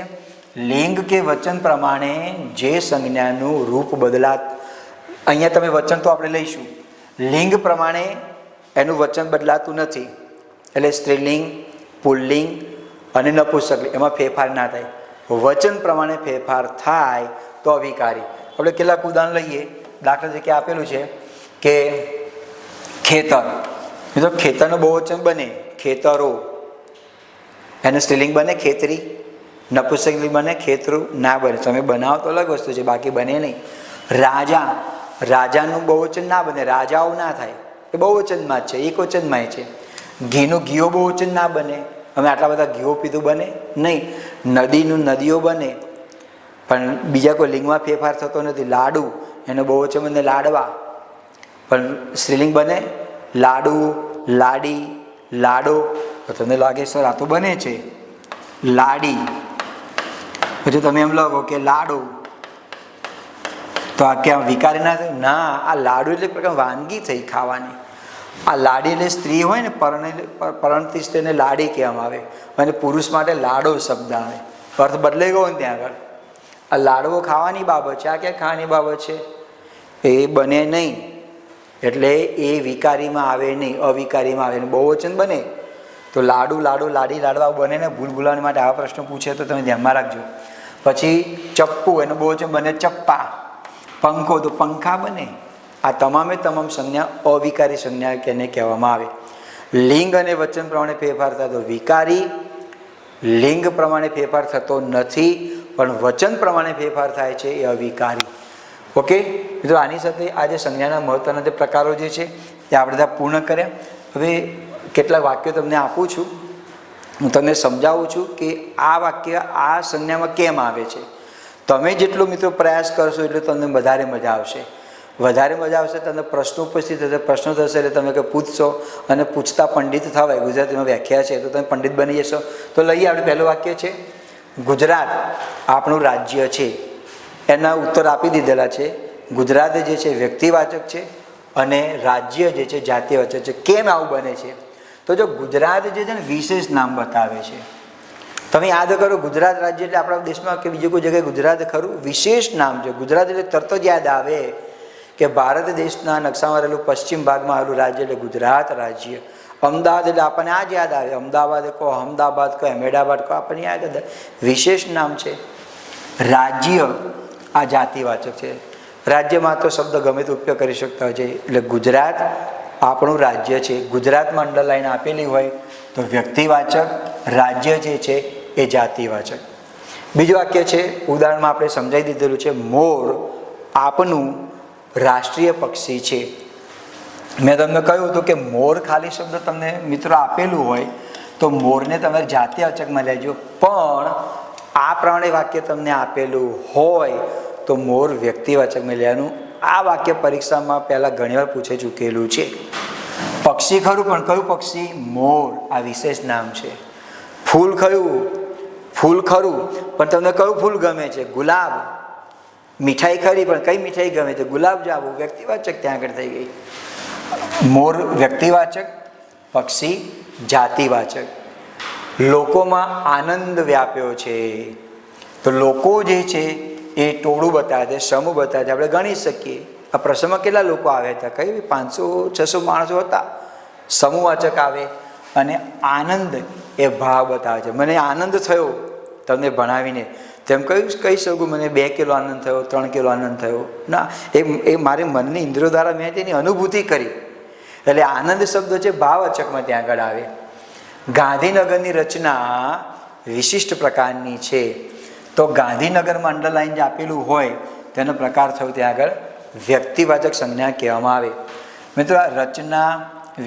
લિંગ કે વચન પ્રમાણે જે સંજ્ઞાનું રૂપ બદલાત. અહીંયા તમે વચન તો આપણે લઈશું, લિંગ પ્રમાણે એનું વચન બદલાતું નથી. એટલે સ્ત્રીલિંગ, પુલ્લિંગ અને નપુંસકલિંગ એમાં ફેરફાર ના થાય. વચન પ્રમાણે ફેરફાર થાય તો અવિકારી. આપણે કેટલાક ઉદાહરણ લઈએ. દાખલા તરીકે આપેલું છે કે ખેતર. તો ખેતરનું બહુવચન બને ખેતરો, એનું સ્ત્રીલિંગ બને ખેતરી. નપુંસકલિંગ બને ખેતરું ના બને. તમે બનાવો તો અલગ વસ્તુ છે, બાકી બને નહીં. રાજા, રાજાનું બહુવચન ના બને, રાજાઓ ના થાય, એ બહુવચનમાં જ છે, એક વચનમાં છે. ઘીનું ઘીઓ બહુવચન ના બને, અમે આટલા બધા ઘીઓ પીધું બને નહીં. નદીનું નદીઓ બને, પણ બીજા કોઈ લિંગમાં ફેરફાર થતો નથી. લાડુ એનું બહુવચન બને લાડવા, પણ સ્ત્રીલિંગ બને લાડુ, લાડી, લાડો. તો તમને લાગે સર આ તો બને છે લાડી. પછી તમે એમ લાગો કે લાડુ, તો આ ક્યાં વિકારી ના થાય? ના, આ લાડુ એટલે પ્રકાર વાનગી થઈ ખાવાની. આ લાડી એટલે સ્ત્રી હોય ને, પરણતી સ્ત્રીને લાડી કહેવામાં આવે, અને પુરુષ માટે લાડો શબ્દ આવે. અર્થ બદલાઈ ગયો ને ત્યાં આગળ. આ લાડવો ખાવાની બાબત છે, આ ક્યાં ખાવાની બાબત છે? એ બને નહીં, એટલે એ વિકારીમાં આવે નહીં, અવિકારીમાં આવે. બહુવચન બને તો લાડુ, લાડો, લાડી, લાડવા બને ને. ભૂલ ભૂલાવા માટે આવા પ્રશ્નો પૂછે તો તમે ધ્યાનમાં રાખજો. પછી ચપ્પુ એનું બહુવચન બને ચપ્પા. પંખો તો પંખા બને. આ તમામે તમામ સંજ્ઞા અવિકારી સંજ્ઞા કેને કહેવામાં આવે. લિંગ અને વચન પ્રમાણે ફેરફાર થતો વિકારી, લિંગ પ્રમાણે ફેરફાર થતો નથી, પણ વચન પ્રમાણે ફેરફાર થાય છે એ અવિકારી. ઓકે મિત્રો, આની સાથે આ જે સંજ્ઞાના મહત્વના જે પ્રકારો જે છે તે આપણે બધા પૂર્ણ કર્યા. હવે કેટલાક વાક્યો તમને આપું છું, હું તમને સમજાવું છું કે આ વાક્ય આ સંજ્ઞામાં કેમ આવે છે. તમે જેટલો મિત્રો પ્રયાસ કરશો એટલો તમને વધારે મજા આવશે. વધારે મજા આવશે, તમને પ્રશ્નો ઉપસ્થિત થશે, પ્રશ્નો થશે એટલે તમે કંઈ પૂછશો, અને પૂછતા પંડિત થવાય. ગુજરાતીમાં વ્યાખ્યા છે તો તમે પંડિત બની જશો. તો લઈએ, આપણે પહેલું વાક્ય છે ગુજરાત આપણું રાજ્ય છે. એના ઉત્તર આપી દીધેલા છે. ગુજરાત જે છે વ્યક્તિવાચક છે અને રાજ્ય જે છે જાતિવાચક છે. કેમ આવું બને છે? તો જો ગુજરાત જે છે ને વિશેષ નામ બતાવે છે. તમે યાદ કરો, ગુજરાત રાજ્ય એટલે આપણા દેશમાં કે બીજી કોઈ જગ્યાએ ગુજરાત ખરું? વિશેષ નામ છે. ગુજરાત એટલે તરત જ યાદ આવે કે ભારત દેશના નકશામાં રહેલું પશ્ચિમ ભાગમાં આવેલું રાજ્ય એટલે ગુજરાત રાજ્ય. અમદાવાદ એટલે આપણને આ જ યાદ આવે. અમદાવાદ કહો, અમદાવાદ કહો, અહેમદાબાદ કહો, આપણને યાદ આવે. વિશેષ નામ છે. રાજ્ય આ જાતિવાચક છે. રાજ્યમાં તો શબ્દ ગમે તે ઉપયોગ કરી શકતા હોય છે. એટલે ગુજરાત આપણું રાજ્ય છે. ગુજરાતમાં અંડરલાઈન આપેલી હોય તો વ્યક્તિવાચક, રાજ્ય જે છે એ જાતિવાચક. બીજું વાક્ય છે, ઉદાહરણમાં આપણે સમજાવી દીધેલું છે, મોર આપનું રાષ્ટ્રીય પક્ષી છે. મેં તમને કહ્યું હતું કે મોર ખાલી શબ્દ તમને મિત્રો આપેલું હોય તો મોરને તમારે જાતિવાચકમાં લેજો, પણ આ પ્રમાણે વાક્ય તમને આપેલું હોય તો મોર વ્યક્તિવાચકમાં લેવાનું. આ વાક્ય પરીક્ષામાં પહેલાં ઘણીવાર પૂછાઈ ચૂકેલું છે. પક્ષી ખરું પણ કયું પક્ષી? મોર, આ વિશેષ નામ છે. ફૂલ કયું? ફૂલ ખરું પણ તમને કયું ફૂલ ગમે છે? ગુલાબ. મીઠાઈ ખરી પણ કઈ મીઠાઈ ગમે છે? ગુલાબ જાંબુ. વ્યક્તિવાચક ત્યાં આગળ થઈ ગઈ. મોર વ્યક્તિવાચક, પક્ષી જાતિવાચક. લોકોમાં આનંદ વ્યાપ્યો છે, તો લોકો જે છે એ ટોળું બતાવે છે, સમૂહ બતાવે છે. આપણે ગણી શકીએ આ પ્રસંગમાં કેટલા લોકો આવ્યા હતા? કઈ 500-600 માણસો હતા. સમૂહવાચક આવે અને આનંદ એ ભાવ બતાવે છે. મને આનંદ થયો તમને ભણાવીને, તેમ કહી શકું મને 2 કિલો આનંદ થયો, 3 કિલો આનંદ થયો? ના, એ મારી મનની ઇન્દ્રિયો દ્વારા મેં તેની અનુભૂતિ કરી. એટલે આનંદ શબ્દ છે ભાવવાચકમાં ત્યાં આગળ આવે. ગાંધીનગરની રચના વિશિષ્ટ પ્રકારની છે, તો ગાંધીનગરમાં અંડરલાઈન જે આપેલું હોય તેનો પ્રકાર થયો ત્યાં આગળ વ્યક્તિવાચક સંજ્ઞા કહેવામાં આવે. મિત્રો, આ રચના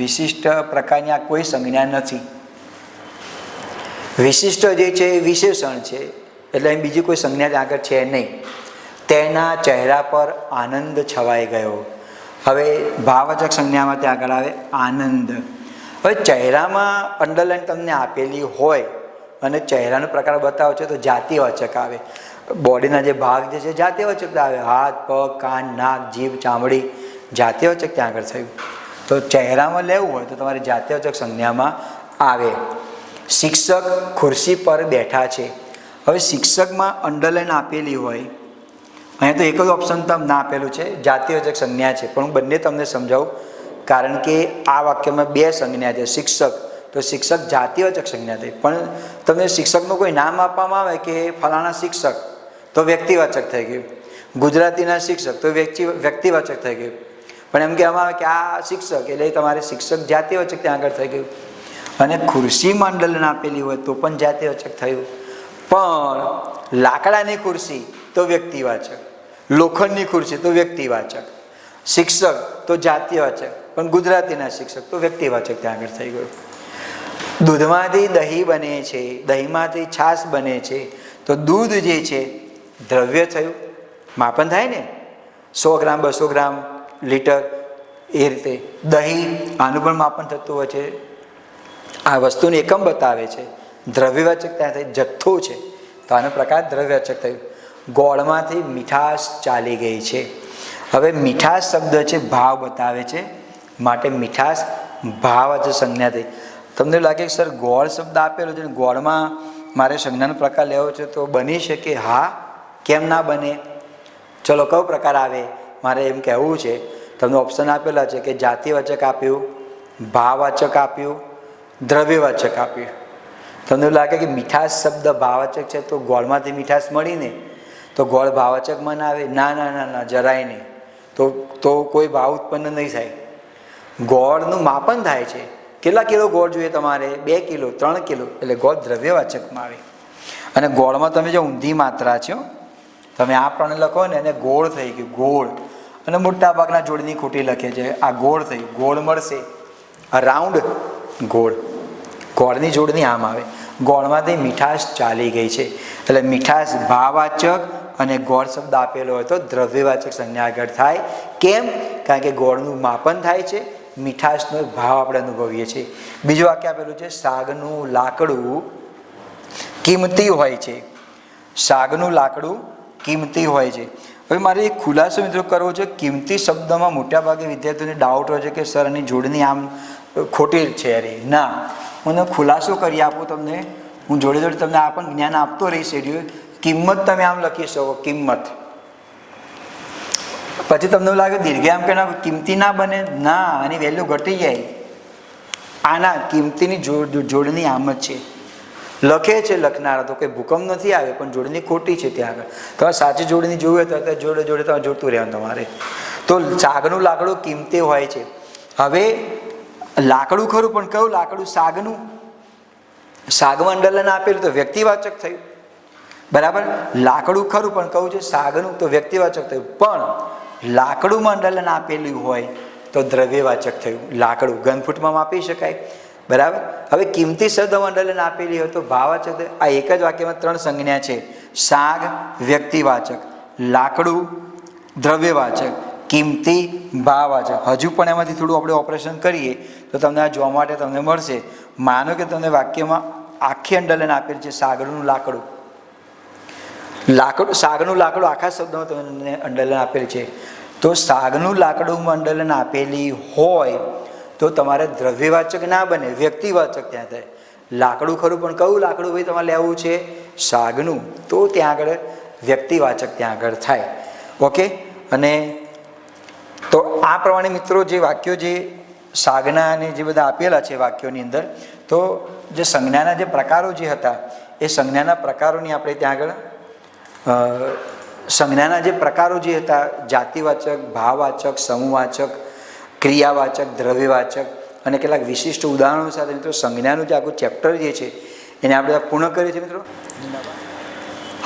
વિશિષ્ટ પ્રકારની આ કોઈ સંજ્ઞા નથી. વિશિષ્ટ જે છે એ વિશેષણ છે, એટલે અહીં બીજી કોઈ સંજ્ઞા ત્યાં આગળ છે નહીં. તેના ચહેરા પર આનંદ છવાઈ ગયો. હવે ભાવવાચક સંજ્ઞામાં ત્યાં આગળ આવે આનંદ. હવે ચહેરામાં અંડરલાઈન તમને આપેલી હોય અને ચહેરાનો પ્રકાર બતાવો છે તો જાતિવાચક આવે. બોડીના જે ભાગ જે છે જાતિવાચક આવે. હાથ, પગ, કાન, નાક, જીભ, ચામડી, જાતિવાચક ત્યાં આગળ થયું. તો ચહેરામાં લેવું હોય તો તમારે જાતિવાચક સંજ્ઞામાં આવે. શિક્ષક ખુરશી પર બેઠા છે. હવે શિક્ષકમાં અંડરલાઈન આપેલી હોય, અહીંયા તો એક જ ઓપ્શન તમને આપેલું છે જાતિવાચક સંજ્ઞા છે, પણ હું બંને તમને સમજાવું, કારણ કે આ વાક્યમાં 2 સંજ્ઞા છે. શિક્ષક, તો શિક્ષક જાતિવાચક સંજ્ઞા થઈ, પણ તમને શિક્ષકનું કોઈ નામ આપવામાં આવે કે ફલાણા શિક્ષક, તો વ્યક્તિવાચક થઈ ગયું. ગુજરાતીના શિક્ષક તો વ્યક્તિવાચક થઈ ગયું. પણ એમ કહેવામાં આવે કે આ શિક્ષક, એટલે તમારે શિક્ષક જાતિવાચક ત્યાં આગળ થઈ ગયું. અને ખુરશીમાં અંડરલાઈન આપેલી હોય તો પણ જાતિવાચક થયું. પણ લાકડાની ખુરશી તો વ્યક્તિવાચક, લોખંડની ખુરશી તો વ્યક્તિવાચક, શિક્ષક તો જાતિવાચક, પણ ગુજરાતીના શિક્ષક તો વ્યક્તિવાચક ત્યાં આગળ થઈ ગયું. દૂધમાંથી દહીં બને છે, દહીંમાંથી છાશ બને છે, તો દૂધ જે છે દ્રવ્ય થયું, માપન થાય ને, 100 ગ્રામ, 200 ગ્રામ, લીટર, એ રીતે. દહીં, આનું પણ માપન થતું હોય છે. આ વસ્તુનું એકમ બતાવે છે. દ્રવ્યવાચક ત્યાં થાય, જથ્થો છે, તો આનો પ્રકાર દ્રવ્યવાચક થયું. ગોળમાંથી મીઠાશ ચાલી ગઈ છે. હવે મીઠાશ શબ્દ છે ભાવ બતાવે છે, માટે મીઠાશ ભાવવાચક સંજ્ઞા થઈ. તમને લાગે કે સર ગોળ શબ્દ આપેલો છે, ગોળમાં મારે સંજ્ઞાનો પ્રકાર લેવો છે તો બની શકે? હા, કેમ ના બને? ચલો, કયો પ્રકાર આવે મારે એમ કહેવું છે. તમને ઓપ્શન આપેલા છે કે જાતિવાચક આપ્યું, ભાવવાચક આપ્યું, દ્રવ્યવાચક આપ્યું. તમને લાગે કે મીઠાશ શબ્દ ભાવવાચક છે તો ગોળમાંથી મીઠાશ મળીને, તો ગોળ ભાવવાચકમાં ના આવે? ના ના ના ના, જરાય નહીં. તો કોઈ ભાવ ઉત્પન્ન નહીં થાય. ગોળનું માપન થાય છે. કેટલા કિલો ગોળ જોઈએ તમારે? 2 કિલો, 3 કિલો, એટલે ગોળ દ્રવ્યવાચકમાં આવે. અને ગોળમાં તમે જો ઊંધી માત્રા છે, તમે આ પણ લખો ને એને ગોળ થઈ ગયું, ગોળ. અને મોટા ભાગના જોડની ખોટી લખે છે, આ ગોળ થયું, ગોળ મળશે. આ રાઉન્ડ ગોળ, ગોળની જોડની આમ આવે. ગોળમાંથી મીઠાશ ચાલી ગઈ છે, એટલે મીઠાશ ભાવવાચક અને ગોળ શબ્દ આપેલો હોય તો દ્રવ્યવાચક સંજ્ઞા આગળ થાય. કેમ? કારણ કે ગોળનું માપન થાય છે, મીઠાશનો ભાવ આપણે અનુભવીએ છીએ. બીજું વાક્ય આપેલું છે શાકનું લાકડું કિંમતી હોય છે. શાકનું લાકડું કિંમતી હોય છે. હવે મારે એક ખુલાસો મિત્રો કરવો છે. કિંમતી શબ્દમાં મોટાભાગે વિદ્યાર્થીઓને ડાઉટ હોય છે કે સર એની જોડની આમ ખોટી છે. અરે ના, હું ખુલાસો કરી આપું તમને. હું જોડે જોડે તમને આ પણ જ્ઞાન આપતો રહીશ. કિંમત તમે આમ લખી શકો, કિંમત. પછી તમને એવું લાગે દીર્ઘામ કે ના કિંમતી ના બને, ના, આની વેલ્યુ ઘટી જાય. આના કિંમતીની જોડની આમ જ છે, લખે છે લખનારા, તો કંઈ ભૂકંપ નથી આવે, પણ જોડણી ખોટી છે ત્યાં આગળ. તમારે સાચી જોડણી જોવી હોય તો જોડે જોડે તમારે જોડતું રહેવાનું તમારે. તો શાકનું લાકડું કિંમતી હોય છે. હવે લાકડું ખરું, પણ કયું લાકડું? શાકનું. શાકમાં અંડરલાઈન આપેલું તો વ્યક્તિવાચક થયું, બરાબર. લાકડું ખરું પણ કહું છે શાકનું, તો વ્યક્તિવાચક થયું. પણ લાકડુંમાં અંડરલાઈન આપેલું હોય તો દ્રવ્યવાચક થયું. લાકડું ઘનફૂટમાં માપી શકાય, બરાબર. હવે કિંમતી શબ્દમાં અંડરલાઈન આપેલી હોય તો ભાવવાચક. આ એક જ વાક્યમાં 3 સંજ્ઞા છે. શાક વ્યક્તિવાચક, લાકડું દ્રવ્યવાચક, કિંમતી ભાવવાચક. હજુ પણ એમાંથી થોડું આપણે ઓપરેશન કરીએ તો તમને આ જોવા માટે તમને મળશે. માનો કે તમને વાક્યમાં આખી અંડરલાઈન આપેલી છે સાગરનું લાકડું. સાગનું લાકડું આખા શબ્દમાં તમને અંડરલાઈન આપેલી છે. તો સાગનું લાકડું અંડરલાઈન આપેલી હોય તો તમારે દ્રવ્યવાચક ના બને, વ્યક્તિવાચક ત્યાં થાય. લાકડું ખરું પણ કયું લાકડું ભાઈ તમારે લેવું છે? સાગનું. તો ત્યાં આગળ વ્યક્તિવાચક ત્યાં આગળ થાય. ઓકે. અને તો આ પ્રમાણે મિત્રો જે વાક્યો જે સાગના અને જે બધા આપેલા છે વાક્યોની અંદર, તો જે સંજ્ઞાના જે પ્રકારો જે હતા એ સંજ્ઞાના પ્રકારોની આપણે ત્યાં આગળ સંજ્ઞાના જે પ્રકારો જે હતા જાતિવાચક, ભાવવાચક, સમૂહવાચક, ક્રિયાવાચક, દ્રવ્યવાચક અને કેટલાક વિશિષ્ટ ઉદાહરણો સાથે મિત્રો સંજ્ઞાનું જે આખું ચેપ્ટર જે છે એને આપણે પૂર્ણ કરીએ છીએ મિત્રો.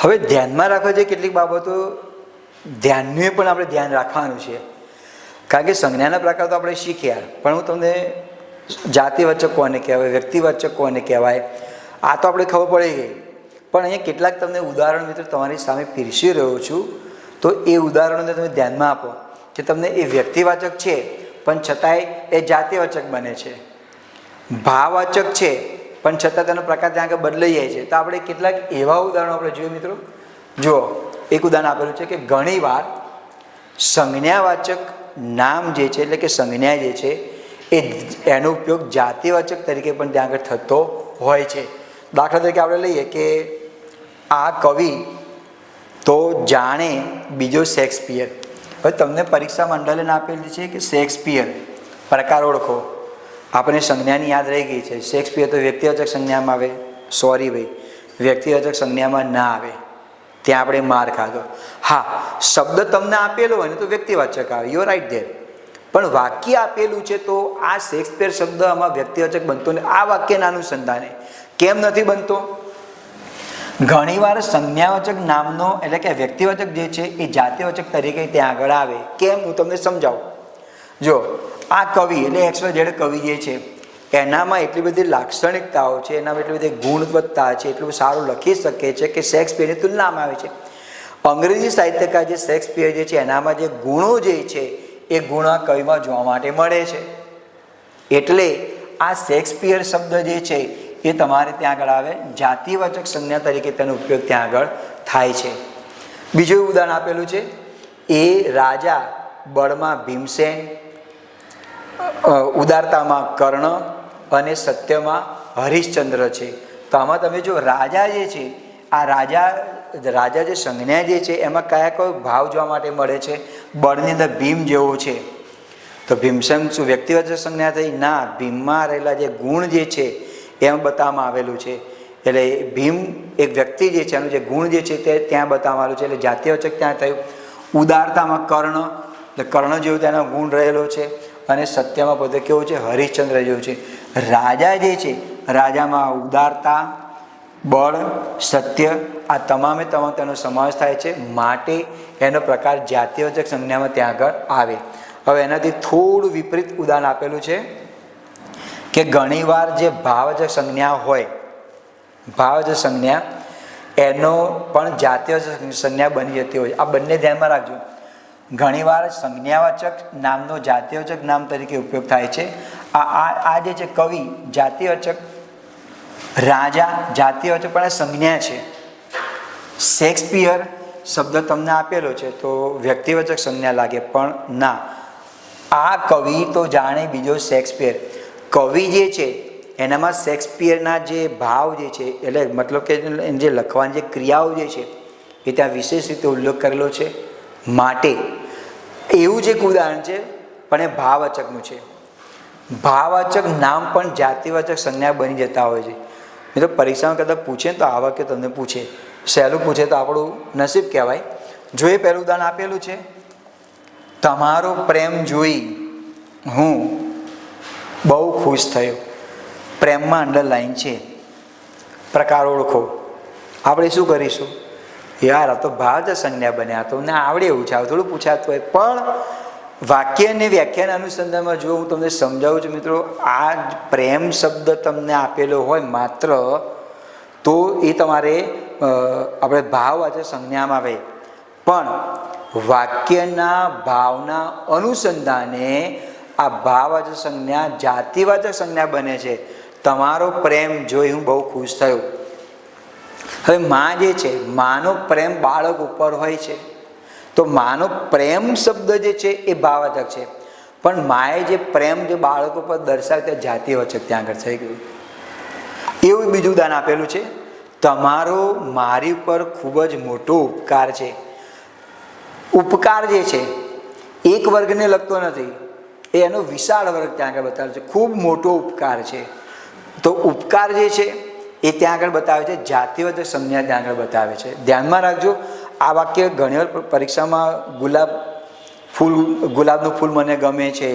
હવે ધ્યાનમાં રાખવા છે કેટલીક બાબતો, ધ્યાનનું પણ આપણે ધ્યાન રાખવાનું છે. કારણ કે સંજ્ઞાના પ્રકાર તો આપણે શીખ્યા, પણ હું તમને જાતિવાચક કોને કહેવાય, વ્યક્તિવાચક કોને કહેવાય આ તો આપણે ખબર પડી ગઈ. પણ અહીંયા કેટલાક તમને ઉદાહરણ મિત્રો તમારી સામે પીરસી રહ્યો છું. તો એ ઉદાહરણોને તમે ધ્યાનમાં આપો કે તમને એ વ્યક્તિવાચક છે પણ છતાંય એ જાતિવાચક બને છે, ભાવવાચક છે પણ છતાં તેનો પ્રકાર ત્યાં આગળ બદલાઈ જાય છે. તો આપણે કેટલાક એવા ઉદાહરણો આપણે જોઈએ મિત્રો. જુઓ, એક ઉદાહરણ આપેલું છે કે ઘણીવાર સંજ્ઞાવાચક નામ જે છે એટલે કે સંજ્ઞા જે છે એનો ઉપયોગ જાતિવાચક તરીકે પણ ત્યાં આગળ થતો હોય છે. દાખલા તરીકે આપણે લઈએ કે આ કવિ તો જાણે બીજો શેક્સપિયર. હવે તમને પરીક્ષામાં અંડરલાઈન આપેલી છે કે શેક્સપિયર પ્રકાર ઓળખો. આપણે સંજ્ઞાની યાદ રહી ગઈ છે. શેક્સપિયર તો વ્યક્તિવાચક સંજ્ઞામાં આવે, સોરી ભાઈ, વ્યક્તિવાચક સંજ્ઞામાં ના આવે, ત્યાં આપણે માર ખાધો. હા, શબ્દ તમને આપેલો હોય ને તો વ્યક્તિવાચક આવે, યુ આર રાઈટ ધેર. પણ વાક્ય આપેલું છે તો આ શેક્સપિયર શબ્દ આમાં વ્યક્તિવાચક બનતો ને આ વાક્યના અનુસંધાને કેમ નથી બનતો? ઘણીવાર સંજ્ઞાવાચક નામનો એટલે કે વ્યક્તિવાચક જે છે એ જાતિવાચક તરીકે ત્યાં આગળ આવે. કેમ? હું તમને સમજાવું. જો આ કવિ એટલે XYZ કવિ જે છે એનામાં એટલી બધી લાક્ષણિકતાઓ છે, એનામાં એટલી બધી ગુણવત્તા છે, એટલું સારું લખી શકે છે કે શેક્સપિયરની તુલનામાં આવે છે. અંગ્રેજી સાહિત્યકાર જે શેક્સપિયર જે છે એનામાં જે ગુણો જે છે એ ગુણ આ કવિમાં જોવા માટે મળે છે. એટલે આ શેક્સપિયર શબ્દ જે છે એ તમારે ત્યાં આગળ આવે, જાતિવાચક સંજ્ઞા તરીકે તેનો ઉપયોગ ત્યાં આગળ થાય છે. બીજું ઉદાહરણ આપેલું છે, એ રાજા બળમાં ભીમસેન, ઉદારતામાં કર્ણ અને સત્યમાં હરિશ્ચંદ્ર છે. તો આમાં તમે જો રાજા જે છે, આ રાજા જે સંજ્ઞા જે છે એમાં કયા કયો ભાવ જોવા માટે મળે છે? બળની અંદર ભીમ જેવો છે. તો ભીમસેન શું વ્યક્તિવાચક સંજ્ઞા થઈ? ના, ભીમમાં રહેલા જે ગુણ જે છે એમ બતાવવામાં આવેલું છે. એટલે ભીમ એક વ્યક્તિ જે છે એનું જે ગુણ જે છે તે ત્યાં બતાવવામાં આવેલું છે, એટલે જાતિવાચક ત્યાં થયું. ઉદારતામાં કર્ણ, એટલે કર્ણ જેવું તેનો ગુણ રહેલો છે. અને સત્યમાં પોતે કેવું છે? હરિશ્ચંદ્ર જેવું છે. રાજા જે છે, રાજામાં ઉદારતા, બળ, સત્ય આ તમામે તમામ તેનો સમાવેશ થાય છે. માટે એનો પ્રકાર જાતિવાચક સંજ્ઞામાં ત્યાં આગળ આવે. હવે એનાથી થોડું વિપરીત ઉદાહરણ આપેલું છે કે ઘણીવાર જે ભાવવાચક સંજ્ઞા હોય, ભાવવાચક સંજ્ઞા એનો પણ જાતિવાચક સંજ્ઞા બની જતી હોય. આ બંને ધ્યાનમાં રાખજો. ઘણીવાર સંજ્ઞાવાચક નામનો જાતિવાચક નામ તરીકે ઉપયોગ થાય છે. આ જે છે કવિ જાતિવાચક, રાજા જાતિવાચક પણ આ સંજ્ઞા છે. શેક્સપિયર શબ્દ તમને આપેલો છે તો વ્યક્તિવાચક સંજ્ઞા લાગે, પણ ના, આ કવિ તો જાણે બીજો શેક્સપિયર. કવિ જે છે એનામાં શેક્સપિયરના જે ભાવ જે છે એટલે મતલબ કે જે લખવાની જે ક્રિયાઓ જે છે એ ત્યાં વિશેષ રીતે ઉલ્લેખ કરેલો છે. માટે એવું જ એક ઉદાહરણ છે પણ એ ભાવવાચકનું છે. ભાવવાચક નામ પણ જાતિવાચક સંજ્ઞા બની જતા હોય છે. મિત્રો પરીક્ષામાં કદાચ પૂછે તો આ વાક્ય તમને પૂછે, સહેલું પૂછે તો આપણું નસીબ કહેવાય. જો એ પહેલું ઉદાહરણ આપેલું છે, તમારો પ્રેમ જોઈ હું બહુ ખુશ થયો. પ્રેમમાં અંડરલાઈન છે, પ્રકાર ઓળખો. આપણે શું કરીશું? યાર આ તો ભાવવાચક સંજ્ઞા બન્યા, તો મને આવડે એવું છે, થોડું પૂછાતું હોય. પણ વાક્ય અને વ્યાખ્યાના અનુસંધાનમાં જો હું તમને સમજાવું છું મિત્રો, આ પ્રેમ શબ્દ તમને આપેલો હોય માત્ર તો એ તમારે આપણે ભાવવાચક સંજ્ઞામાં આવે. પણ વાક્યના ભાવના અનુસંધાને આ ભાવવાચક સંજ્ઞા જાતિવાચક સંજ્ઞા બને છે. તમારો પ્રેમ જોઈ હું બહુ ખુશ થયો. હવે માં જે છે, માનો પ્રેમ બાળક ઉપર હોય છે, તો માનો પ્રેમ શબ્દ જે છે એ ભાવવાચક છે, પણ માએ જે પ્રેમ જે બાળક ઉપર દર્શાવે તે જાતિવાચક ત્યાં આગળ થઈ ગયું. એવું બીજું દાન આપેલું છે, તમારો મારી ઉપર ખૂબ જ મોટો ઉપકાર છે. ઉપકાર જે છે એક વર્ગને લગતો નથી, એનો વિશાળ વર્ગ ત્યાં આગળ બતાવે છે. ખૂબ મોટો ઉપકાર છે. તો ઉપકાર જે છે એ ત્યાં આગળ બતાવે છે, જાતિવાચક સંજ્ઞા ત્યાં આગળ બતાવે છે. ધ્યાનમાં રાખજો, આ વાક્ય ઘણી વાર પરીક્ષામાં ગુલાબનું ફૂલ મને ગમે છે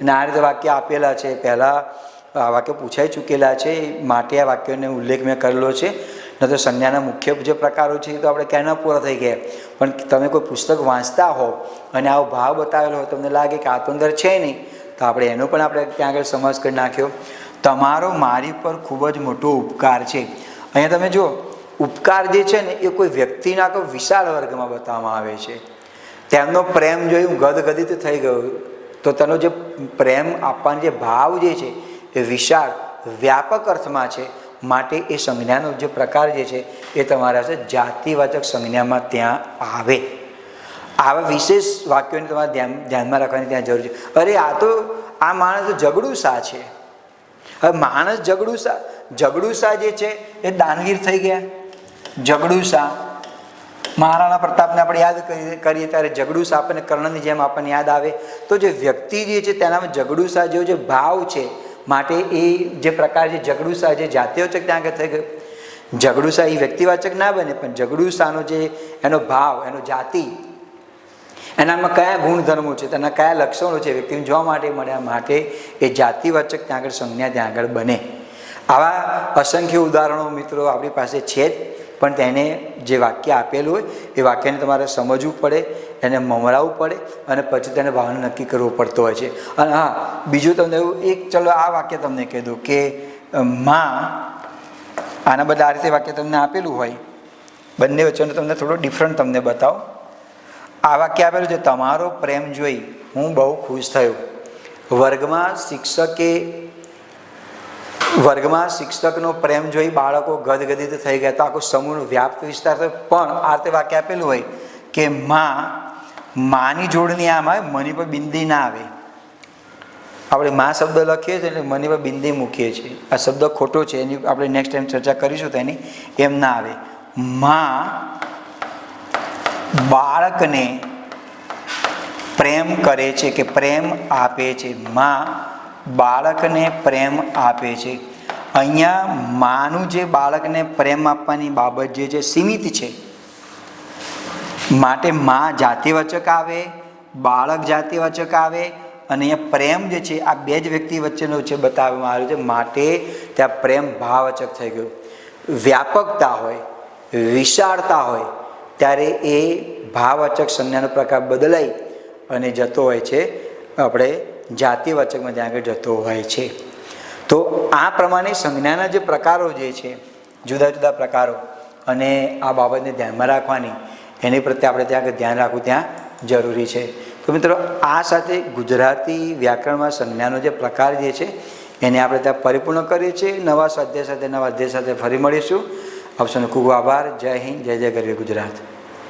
અને આ રીતે વાક્ય આપેલા છે. પહેલાં આ વાક્ય પૂછાઈ ચૂકેલા છે, માટે આ વાક્યોને ઉલ્લેખ મેં કરેલો છે. ન તો સંજ્ઞાના મુખ્ય જે પ્રકારો છે તો આપણે ક્યાંના પૂરા થઈ ગયા. પણ તમે કોઈ પુસ્તક વાંચતા હો અને આવો ભાવ બતાવેલો હોય, તમને લાગે કે આ તો અંદર છે નહીં, તો આપણે એનો પણ આપણે ત્યાં આગળ સમાસ કરી નાખ્યો. તમારો મારી પર ખૂબ જ મોટો ઉપકાર છે. અહીંયા તમે જુઓ, ઉપકાર જે છે ને એ કોઈ વ્યક્તિના કોઈ વિશાળ વર્ગમાં બતાવવામાં આવે છે. તેમનો પ્રેમ જોઈ હું ગદગદિત થઈ ગયો. તો તેનો જે પ્રેમ આપવાનો જે ભાવ જે છે એ વિશાળ વ્યાપક અર્થમાં છે. માટે એ સંજ્ઞાનો જે પ્રકાર જે છે એ તમારા છે જાતિવાચક સંજ્ઞામાં ત્યાં આવે. આવા વિશેષ વાક્યોને તમારે ધ્યાનમાં રાખવાની ત્યાં જરૂર છે. અરે આ તો આ માણસ ઝઘડુસા છે. હવે માણસ ઝઘડુસા જે છે એ દાનવીર થઈ ગયા. ઝઘડુસા મહારાણા પ્રતાપને આપણે યાદ કરીએ ત્યારે ઝઘડુસા આપણને કર્ણની જેમ આપણને યાદ આવે. તો જે વ્યક્તિ જે છે તેનામાં ઝઘડુસા જેવો જે ભાવ છે, માટે એ જે પ્રકાર છે ઝઘડુસા જે જાતિવાચક ત્યાં આગળ થઈ ગયો. ઝઘડુસા એ વ્યક્તિવાચક ના બને, પણ ઝઘડુસાનો જે એનો ભાવ, એનો જાતિ, એનામાં કયા ગુણધર્મો છે, તેના કયા લક્ષણો છે વ્યક્તિને જોવા માટે મળ્યા, માટે એ જાતિવાચક ત્યાં આગળ સંજ્ઞા ત્યાં આગળ બને. આવા અસંખ્ય ઉદાહરણો મિત્રો આપણી પાસે છે જ, પણ તેને જે વાક્ય આપેલું હોય એ વાક્યને તમારે સમજવું પડે, એને મમરાવવું પડે અને પછી તેને ભાવને નક્કી કરવો પડતો હોય છે. અને હા, બીજું તમને એવું ચલો આ વાક્ય તમને કહી દઉં કે માં, આના બદલે આ રીતે વાક્ય તમને આપેલું હોય, બંને વચ્ચેનો તમને થોડો ડિફરન્ટ તમને બતાવો. આ વાક્ય આપેલું છે, તમારો પ્રેમ જોઈ હું બહુ ખુશ થયો. વર્ગમાં શિક્ષકનો પ્રેમ જોઈ બાળકો ગદગદિત થઈ ગયા. તો આખો સમૂહ વ્યાપ્ત વિસ્તાર થયો. પણ આ રીતે વાક્ય આપેલું હોય કે માની જોડણી આમ આવે, મની પર બિંદી ના આવે. આપણે માં શબ્દ લખીએ છીએ એટલે મની પર બિંદી મૂકીએ છીએ. આ શબ્દ ખોટો છે, એની આપણે નેક્સ્ટ ટાઈમ ચર્ચા કરીશું. તેની એમ ના આવે. માં બાળકને પ્રેમ કરે છે કે પ્રેમ આપે છે. માં બાળકને પ્રેમ આપે છે. અહીંયા માનું જે બાળકને પ્રેમ આપવાની બાબત જે છે સીમિત છે, માટે માં જાતિવાચક આવે, બાળક જાતિવાચક આવે, અને અહીંયા પ્રેમ જે છે આ બે જ વ્યક્તિ વચ્ચેનો છે બતાવવામાં આવ્યું છે. માટે ત્યાં પ્રેમ ભાવવાચક થઈ ગયું. વ્યાપકતા હોય, વિશાળતા હોય ત્યારે એ ભાવવાચક સંજ્ઞાનો પ્રકાર બદલાઈ અને જતો હોય છે આપણે જાતિવાચકમાં ત્યાં આગળ જતો હોય છે. તો આ પ્રમાણે સંજ્ઞાના જે પ્રકારો જે છે, જુદા જુદા પ્રકારો, અને આ બાબતને ધ્યાનમાં રાખવાની, એની પ્રત્યે આપણે ત્યાં આગળ ધ્યાન રાખવું ત્યાં જરૂરી છે. તો મિત્રો, આ સાથે ગુજરાતી વ્યાકરણમાં સંજ્ઞાનો જે પ્રકાર જે છે એને આપણે ત્યાં પરિપૂર્ણ કરીએ છીએ. નવા સ્વાધ્યાય સાથે ફરી મળીશું. આપ સૌનો ખૂબ આભાર. જય હિન્દ, જય જય ગરવી ગુજરાત.